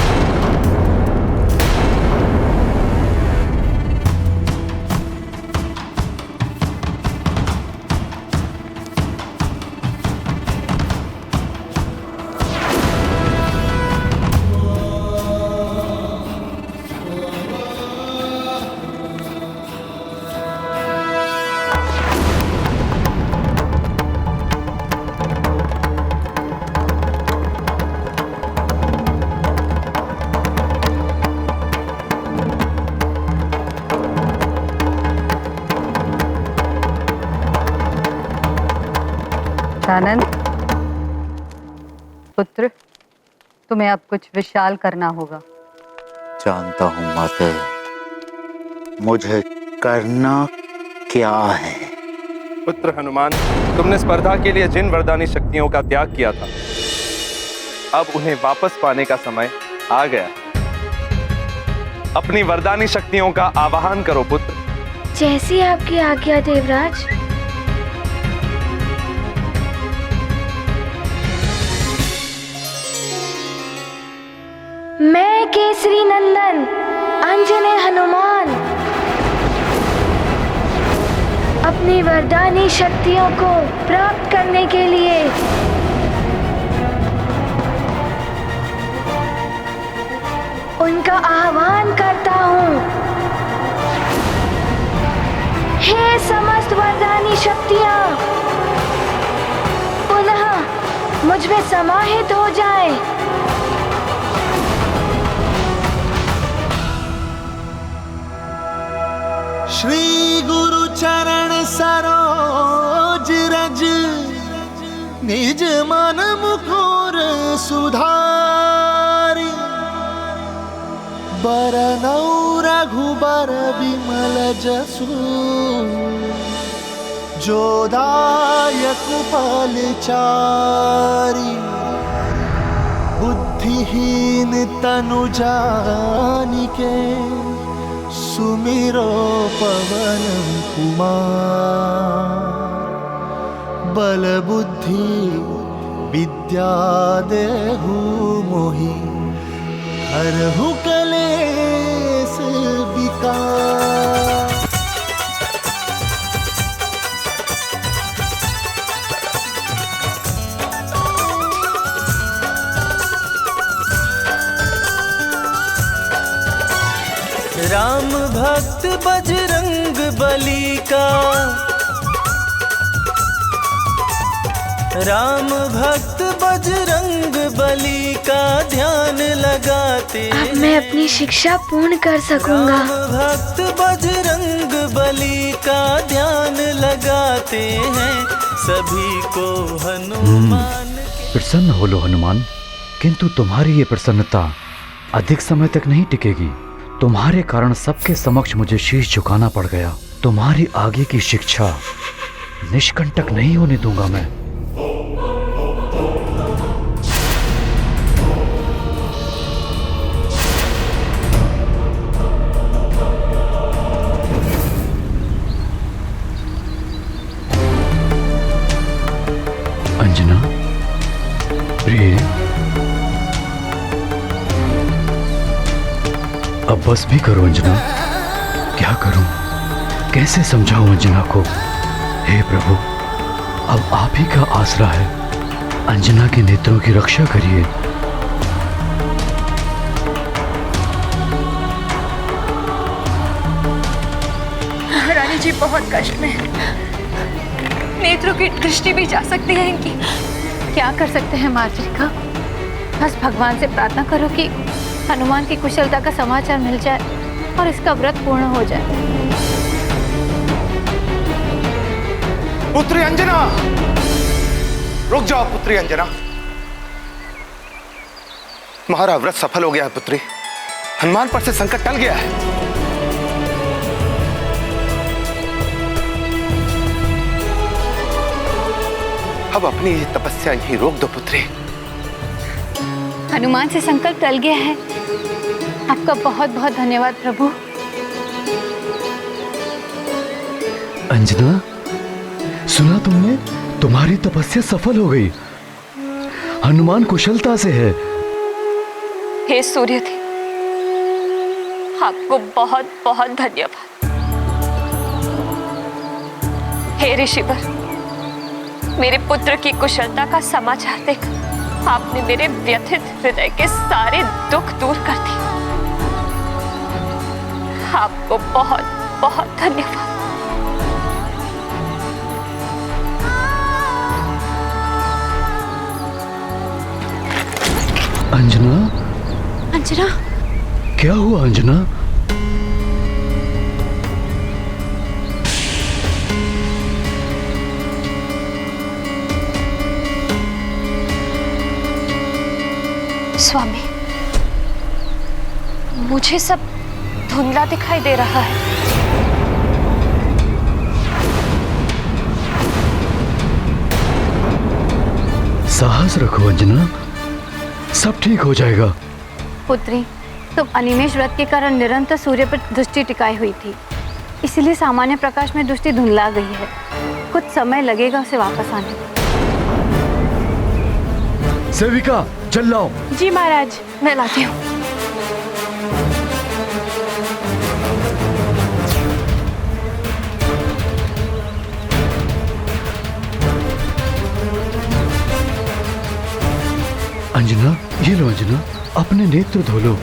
आनंद पुत्र, तुम्हें अब कुछ विशाल करना होगा।
जानता हूं माते, मुझे करना क्या है।
पुत्र हनुमान, तुमने स्पर्धा के लिए जिन वरदानी शक्तियों का त्याग किया था, अब उन्हें वापस पाने का समय आ गया। अपनी वरदानी शक्तियों का आवाहन करो पुत्र।
जैसी आपकी आज्ञा देवराज। केसरी नंदन अंजने हनुमान अपनी वरदानी शक्तियों को प्राप्त करने के लिए उनका आह्वान करता हूँ। हे समस्त वरदानी शक्तियाँ पुनः मुझ में समाहित हो जाएं।
श्री गुरु चरण सरोज रज निज मन मुकुर सुधारी बरनौ रघुबर विमल जसु जोदायक फल चारी बुद्धिहीन तनु जानिके सुमिरो पवन कुमार बल बुद्धि विद्या देहु मोहि हरहु कलेस विकार। राम भक्त बजरंग बली का राम भक्त बजरंग बली का ध्यान लगाते
अब मैं अपनी शिक्षा पूर्ण कर सकूंगा।
राम भक्त बजरंग बली का ध्यान लगाते हैं सभी को हनुमान।
प्रसन्न हो लो हनुमान, किंतु तुम्हारी ये प्रसन्नता अधिक समय तक नहीं टिकेगी। तुम्हारे कारण सबके समक्ष मुझे शीश झुकाना पड़ गया। तुम्हारी आगे की शिक्षा निष्कंटक नहीं होने दूंगा मैं। अंजना, प्रिय, अब बस भी करो अंजना। क्या करूं, कैसे समझाऊं अंजना को? हे प्रभु, अब आप ही का आसरा है। अंजना के नेत्रों की रक्षा करिए।
रानी जी बहुत कष्ट में है। नेत्रों की दृष्टि भी जा सकती है इनकी। क्या कर सकते हैं मार्जरिका? बस भगवान से प्रार्थना करो कि हनुमान की कुशलता का समाचार मिल जाए और इसका व्रत पूर्ण हो जाए।
पुत्री अंजना, रुक जाओ पुत्री अंजना। तुम्हारा व्रत सफल हो गया है पुत्री। हनुमान पर से संकट टल गया है। अब अपनी ये तपस्या यहीं रोक दो पुत्री।
हनुमान से संकल्प टल गया है। आपका बहुत बहुत धन्यवाद प्रभु।
अंजना, सुना तुमने? तुम्हारी तपस्या सफल हो गई। हनुमान कुशलता से है।
हे सूर्यदेव, आपको बहुत बहुत धन्यवाद। हे ऋषिवर, मेरे पुत्र की कुशलता का समाचार देकर आपने मेरे व्यथित हृदय के सारे दुख दूर कर दिए। आपको बहुत बहुत धन्यवाद।
अंजना,
अंजना,
क्या हुआ अंजना?
स्वामी, मुझे सब धुंधला दिखाई दे रहा है।
साहस रखो अंजना, सब ठीक हो जाएगा।
पुत्री, तुम अनिमेष व्रत के कारण निरंतर सूर्य पर दृष्टि टिकाई हुई थी, इसलिए सामान्य प्रकाश में दृष्टि धुंधला गई है। कुछ समय लगेगा उसे वापस आने में।
सेविका, चल लाओ।
जी महाराज।
मैं लाती हूँ।
अंजना, ये लो अंजना, अपने नेत्र धो लो।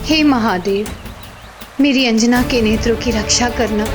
हे महादेव, मेरी अंजना के नेत्रों की रक्षा करना।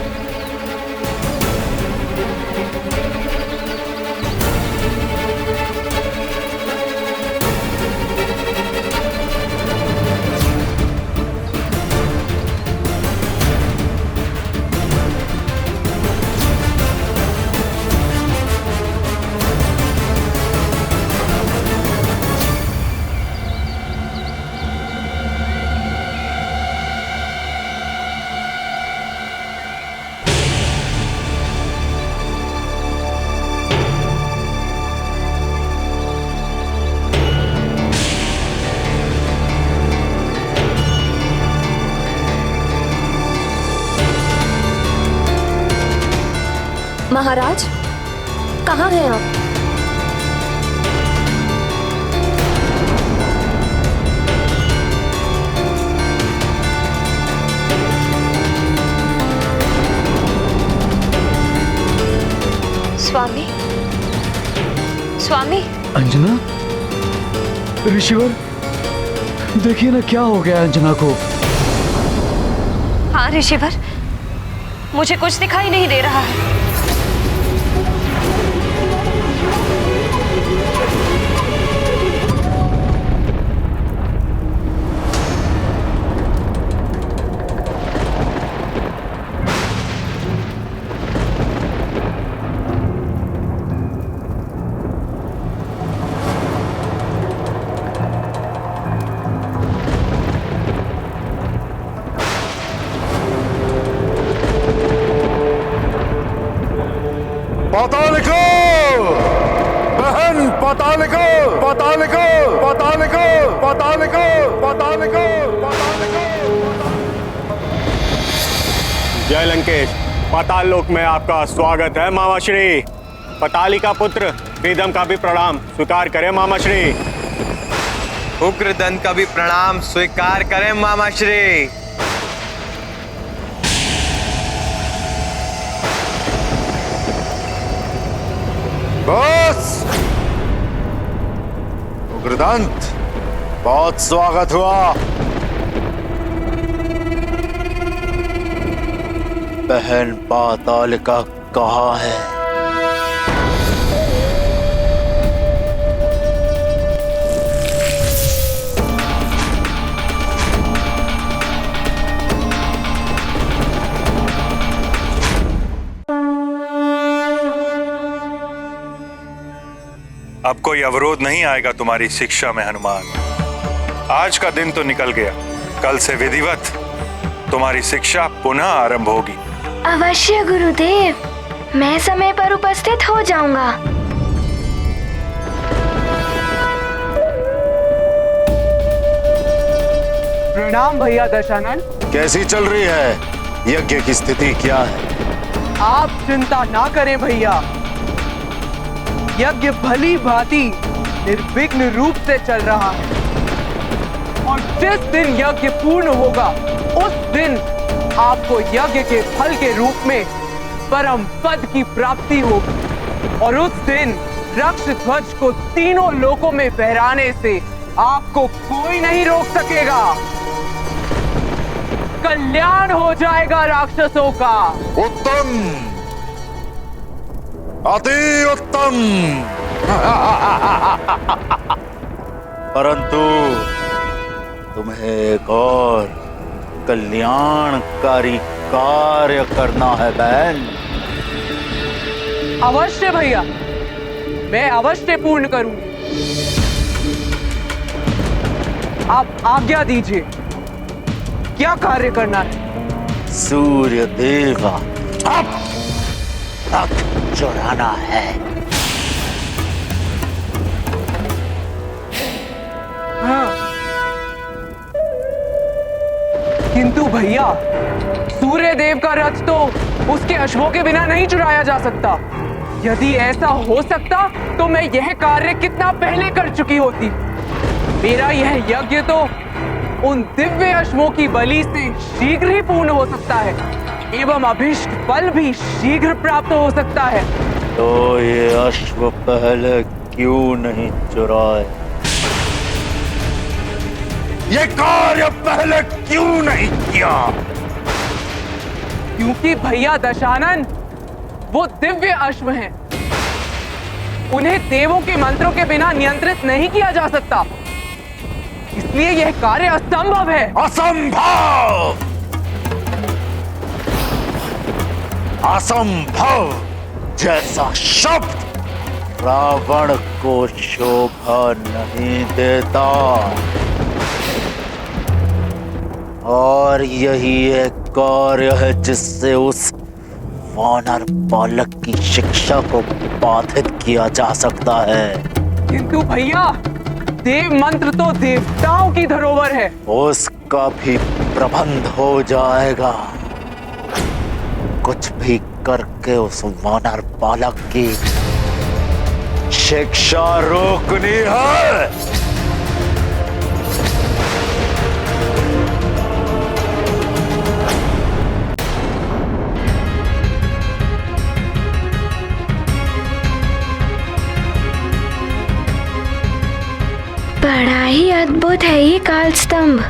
महाराज, कहाँ हैं आप? स्वामी, स्वामी।
अंजना, ऋषिवर, देखिए ना क्या हो गया अंजना को।
हाँ ऋषिवर, मुझे कुछ दिखाई नहीं दे रहा है।
पातालिको, बहन पातालिको, पातालिको, पातालिको, पातालिको, पातालिको, पातालिको।
जय लंकेश, पाताल लोक में आपका स्वागत है मामाश्री। पतालिका पुत्र प्रीतम का भी प्रणाम स्वीकार करें मामाश्री।
उग्रदंत का भी प्रणाम स्वीकार करें मामाश्री।
बस उग्रदंत, बहुत स्वागत हुआ।
बहन पातालिका कहाँ है?
अब कोई अवरोध नहीं आएगा तुम्हारी शिक्षा में हनुमान। आज का दिन तो निकल गया, कल से विधिवत तुम्हारी शिक्षा पुनः आरंभ होगी।
अवश्य गुरुदेव, मैं समय पर उपस्थित हो जाऊंगा।
प्रणाम भैया दशानन।
कैसी चल रही है यज्ञ की स्थिति, क्या है?
आप चिंता ना करें भैया, यज्ञ भली भांति निर्विघ्न रूप से चल रहा है और जिस दिन यज्ञ पूर्ण होगा उस दिन आपको यज्ञ के फल के रूप में परम पद की प्राप्ति होगी और उस दिन रक्ष ध्वज को तीनों लोकों में फहराने से आपको कोई नहीं रोक सकेगा। कल्याण हो जाएगा राक्षसों का।
उत्तम, अति उत्तम।
परंतु तुम्हें एक और कल्याणकारी कार्य करना है बहन।
अवश्य भैया, मैं अवश्य पूर्ण करूंगी। आप आज्ञा दीजिए, क्या कार्य करना है?
सूर्य देव का तक चुराना है।
हाँ। किंतु भैया, सूर्य देव का रथ तो उसके अश्वों के बिना नहीं चुराया जा सकता। यदि ऐसा हो सकता तो मैं यह कार्य कितना पहले कर चुकी होती। मेरा यह यज्ञ तो उन दिव्य अश्वों की बलि से शीघ्र ही पूर्ण हो सकता है एवं अभिष्ट फल भी शीघ्र प्राप्त हो सकता है।
तो ये अश्व पहले क्यों नहीं चुराए? ये कार्य पहले क्यों नहीं किया?
क्योंकि भैया दशानन वो दिव्य अश्व हैं। उन्हें देवों के मंत्रों के बिना नियंत्रित नहीं किया जा सकता, इसलिए यह कार्य असंभव है।
असंभव! असंभव जैसा शब्द रावण को शोभा नहीं देता, और यही एक कार्य है जिससे उस वानर बालक की शिक्षा को बाधित किया जा सकता है।
किंतु भैया देव मंत्र तो देवताओं की धरोहर है।
उसका भी प्रबंध हो जाएगा। कुछ भी करके उस वानर बालक की शिक्षा रोकनी है।
बड़ा ही अद्भुत है ये काल स्तंभ।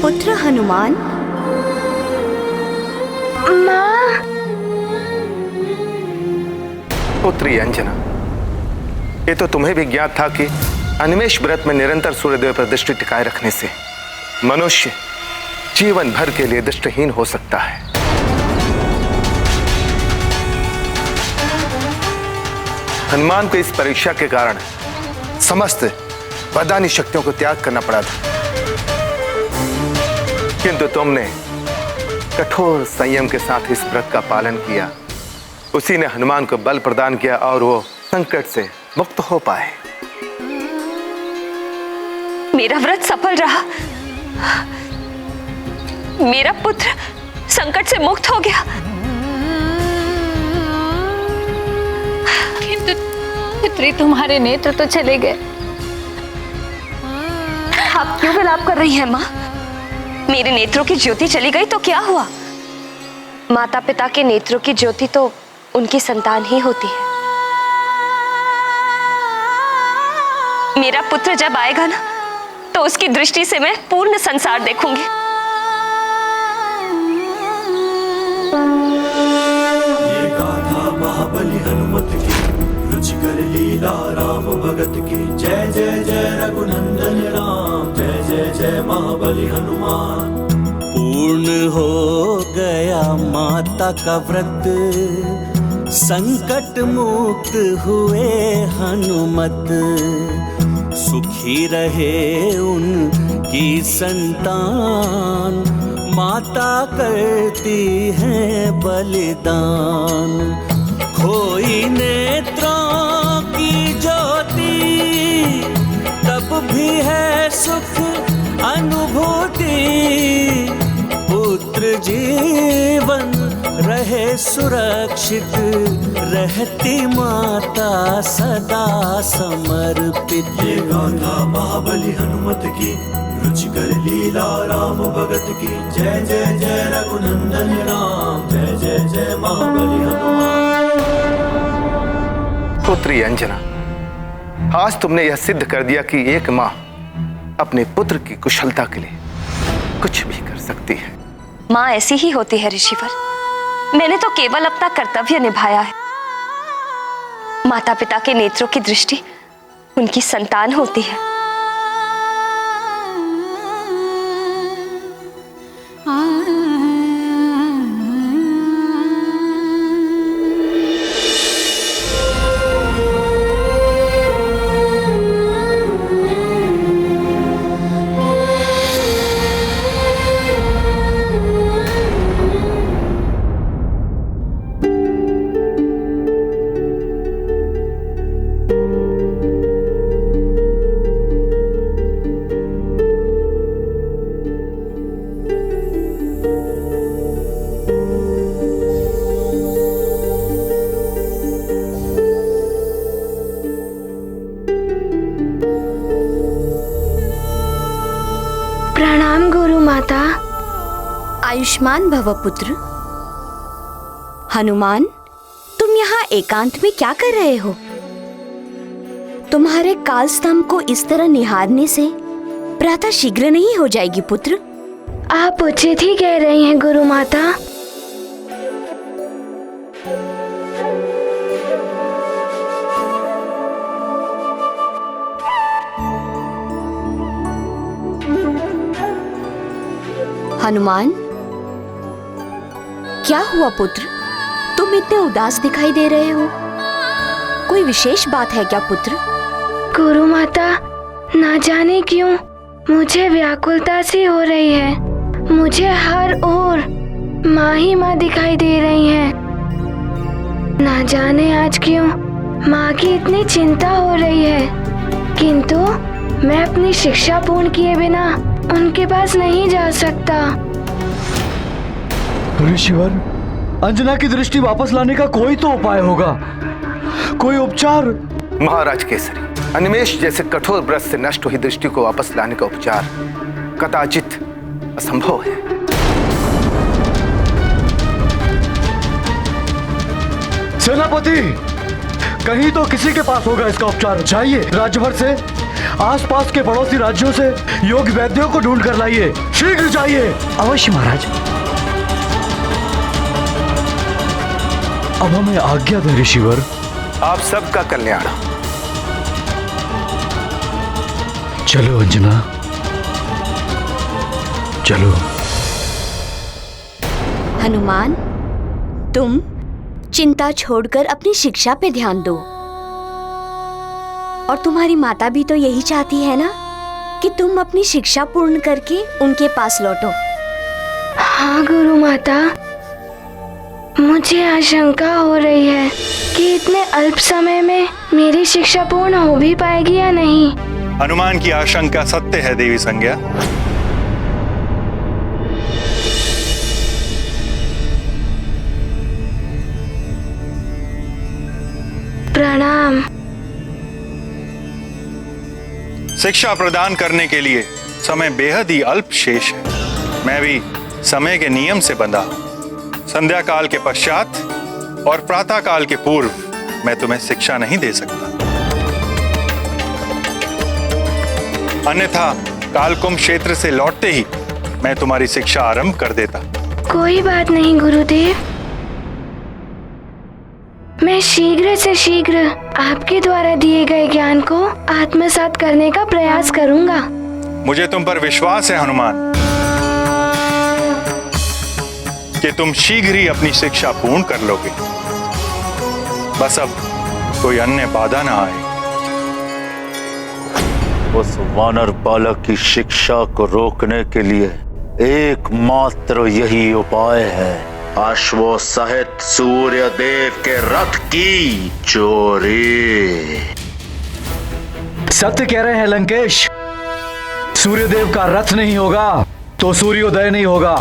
पुत्र हनुमान।
माँ।
पुत्री अंजना, ये तो तुम्हें भी ज्ञात था कि अनिमेष व्रत में निरंतर सूर्यदेव पर दृष्टि टिकाए रखने से मनुष्य जीवन भर के लिए दृष्टिहीन हो सकता है। हनुमान को इस परीक्षा के कारण समस्त वरदानी शक्तियों को त्याग करना पड़ा था, किंतु तुमने कठोर संयम के साथ इस व्रत का पालन किया। उसी ने हनुमान को बल प्रदान किया और वो संकट से मुक्त हो पाए।
मेरा व्रत सफल रहा। मेरा पुत्र संकट से मुक्त हो गया।
किंतु पुत्री तुम्हारे नेत्र तो चले गए।
आप क्यों विलाप कर रही हैं माँ? मेरे नेत्रों की ज्योति चली गई तो क्या हुआ? माता पिता के नेत्रों की ज्योति तो उनकी संतान ही होती है। मेरा पुत्र जब आएगा ना, तो उसकी दृष्टि से मैं पूर्ण संसार देखूंगी।
ये गाथा महाबली हनुमत की, रुचिकर लीला राम भगत की। जय जय जय रघुनंदन राम, जय जय जय महाबली हनुमान।
पूर्ण हो गया माता का व्रत, संकट मुक्त हुए हनुमत। सुखी रहे उनकी संतान, माता करती है बलिदान। खोई नेत्रों की ज्योति, तब भी है सुख अनुभूति। पुत्र जीवन रहे सुरक्षित, रहती माता सदा समर्पित।
ये गाथा महाबली हनुमत की, रुचिकर लीला राम भगत की। जय जय जय रघुनंदन राम, जय जय जय महाबली हनुमान।
पुत्री अंजना, आज तुमने यह सिद्ध कर दिया कि एक माँ अपने पुत्र की कुशलता के लिए कुछ भी कर सकती है।
माँ ऐसी ही होती है ऋषिवर। मैंने तो केवल अपना कर्तव्य निभाया है। माता पिता के नेत्रों की दृष्टि उनकी संतान होती है।
प्रणाम गुरु माता।
आयुष्मान भव पुत्र। हनुमान, तुम यहाँ एकांत में क्या कर रहे हो? तुम्हारे काल स्तंभ को इस तरह निहारने से प्रातः शीघ्र नहीं हो जाएगी पुत्र?
आप उचित ही कह रही हैं गुरु माता।
हनुमान, क्या हुआ पुत्र? तुम इतने उदास दिखाई दे रहे हो। कोई विशेष बात है क्या पुत्र?
गुरु माता, ना जाने क्यों मुझे व्याकुलता सी हो रही है। मुझे हर ओर माँ ही माँ दिखाई दे रही हैं। ना जाने आज क्यों माँ की इतनी चिंता हो रही है, किंतु मैं अपनी शिक्षा पूर्ण किए बिना उनके पास नहीं जा सकता।
ऋषिवर, अंजना की दृष्टि वापस लाने का कोई तो उपाय होगा, कोई उपचार।
महाराज केसरी, अनिमेष जैसे कठोर व्रत से नष्ट हुई दृष्टि को वापस लाने का उपचार कदाचित असंभव है।
सेनापति, कहीं तो किसी के पास होगा इसका उपचार। जाइए, राज्य भर से, आसपास के पड़ोसी राज्यों से योग वैद्यों को ढूंढ कर लाइए। शीघ्र जाइए।
अवश्य महाराज।
अब हमें आज्ञा दे ऋषिवर।
आप सबका कल्याण।
चलो अंजना, चलो।
हनुमान, तुम चिंता छोड़कर अपनी शिक्षा पे ध्यान दो। और तुम्हारी माता भी तो यही चाहती है ना कि तुम अपनी शिक्षा पूर्ण करके उनके पास लौटो।
हाँ गुरु माता, मुझे आशंका हो रही है कि इतने अल्प समय में मेरी शिक्षा पूर्ण हो भी पाएगी या नहीं।
हनुमान की आशंका सत्य है देवी संज्ञा।
प्रणाम।
शिक्षा प्रदान करने के लिए समय बेहद ही अल्प शेष है। मैं भी समय के नियम से बंधा। संध्या काल के पश्चात और प्रातः काल के पूर्व मैं तुम्हें शिक्षा नहीं दे सकता, अन्यथा कालकुंभ क्षेत्र से लौटते ही मैं तुम्हारी शिक्षा आरंभ कर देता।
कोई बात नहीं गुरुदेव, मैं शीघ्र से शीघ्र आपके द्वारा दिए गए ज्ञान को आत्मसात करने का प्रयास करूंगा।
मुझे तुम पर विश्वास है हनुमान कि तुम शीघ्र ही अपनी शिक्षा पूर्ण कर लोगे। बस अब कोई अन्य बाधा ना आए।
उस वानर बालक की शिक्षा को रोकने के लिए एकमात्र यही उपाय है, अश्वों सहित सूर्य देव के रथ की चोरी।
सत्य कह रहे हैं लंकेश। सूर्यदेव का रथ नहीं होगा तो सूर्योदय नहीं होगा,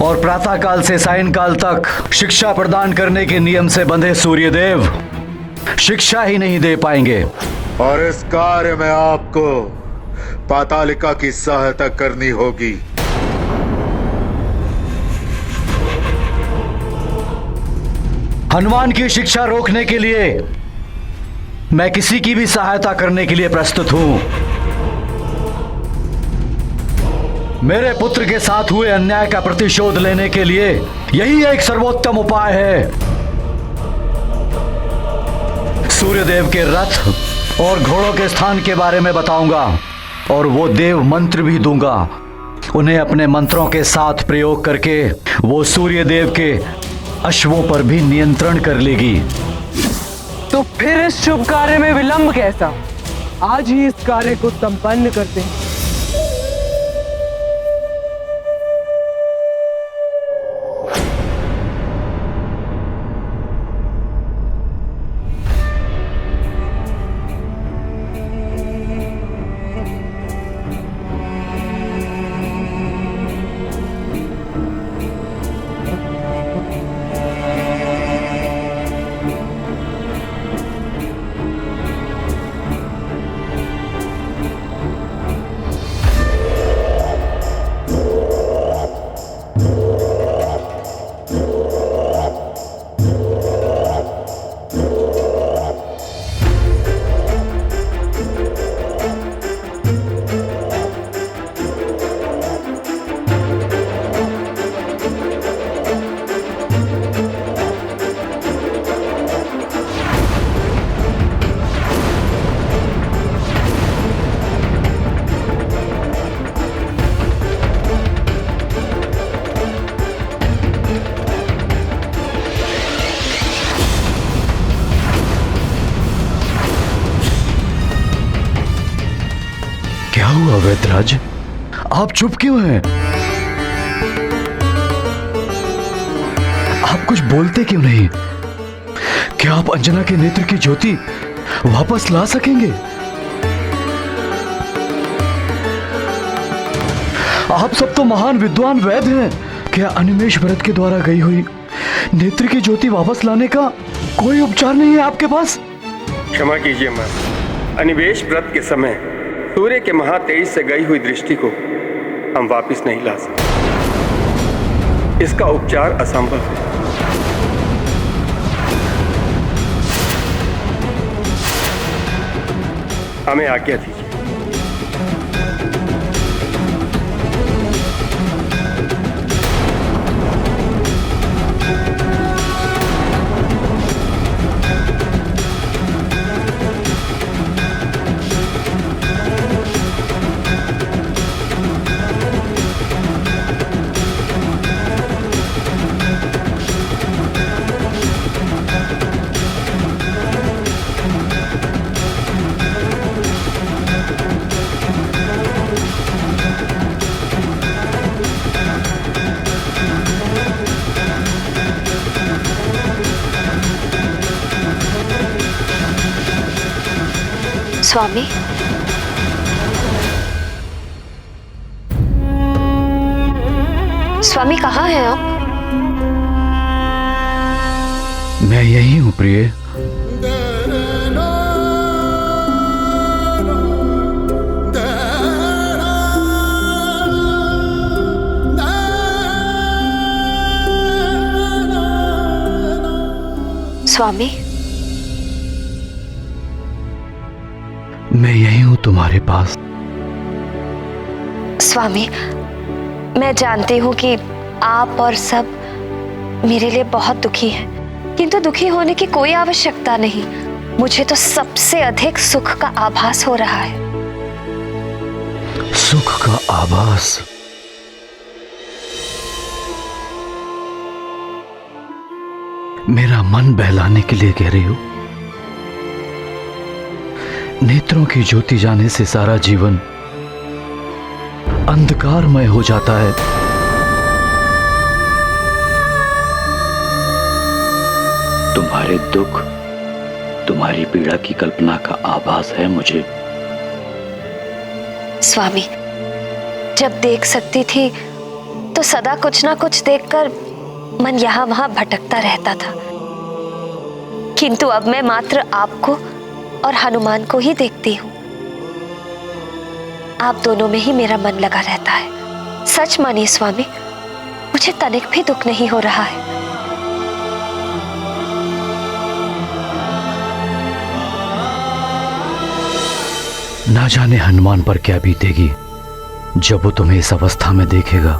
और प्रातः काल से सायंकाल तक शिक्षा प्रदान करने के नियम से बंधे सूर्यदेव शिक्षा ही नहीं दे पाएंगे।
और इस कार्य में आपको पातालिका की सहायता करनी होगी।
हनुमान की शिक्षा रोकने के लिए मैं किसी की भी सहायता करने के लिए प्रस्तुत हूं। मेरे पुत्र के साथ हुए अन्याय का प्रतिशोध लेने के लिए यही एक सर्वोत्तम उपाय है। सूर्यदेव के रथ और घोड़ों के स्थान के बारे में बताऊंगा, और वो देव मंत्र भी दूंगा। उन्हें अपने मंत्रों के साथ प्रयोग करके वो सूर्यदेव के अश्वों पर भी नियंत्रण कर लेगी।
तो फिर इस शुभ कार्य में विलंब कैसा? आज ही इस कार्य को संपन्न करते हैं।
वैद्यराज, आप चुप क्यों हैं? आप कुछ बोलते क्यों नहीं? क्या आप अंजना के नेत्र की ज्योति वापस ला सकेंगे? आप सब तो महान विद्वान वैद्य हैं। क्या अनिमेष व्रत के द्वारा गई हुई नेत्र की ज्योति वापस लाने का कोई उपचार नहीं है आपके पास?
क्षमा कीजिए मैम, अनिवेश व्रत के समय सूर्य के महातेज से गई हुई दृष्टि को हम वापस नहीं ला सकते। इसका उपचार असंभव है। हमें आज्ञा दीजिए।
स्वामी, स्वामी कहाँ हैं आप?
मैं यही हूं प्रिय।
स्वामी,
मैं यही हूं तुम्हारे पास।
स्वामी, मैं जानती हूँ कि आप और सब मेरे लिए बहुत दुखी हैं, किंतु दुखी होने की कोई आवश्यकता नहीं। मुझे तो सबसे अधिक सुख का आभास हो रहा है।
सुख का आभास? मेरा मन बहलाने के लिए कह रही हो? नेत्रों की ज्योति जाने से सारा जीवन अंधकारमय हो जाता है।
तुम्हारे दुख, तुम्हारी पीड़ा की कल्पना का आभास है मुझे।
स्वामी, जब देख सकती थी तो सदा कुछ ना कुछ देखकर मन यहाँ वहां भटकता रहता था, किंतु अब मैं मात्र आपको और हनुमान को ही देखती हूँ। आप दोनों में ही मेरा मन लगा रहता है। सच मानिए स्वामी, मुझे तनिक भी दुख नहीं हो रहा है।
ना जाने हनुमान पर क्या बीतेगी जब वो तुम्हें इस अवस्था में देखेगा।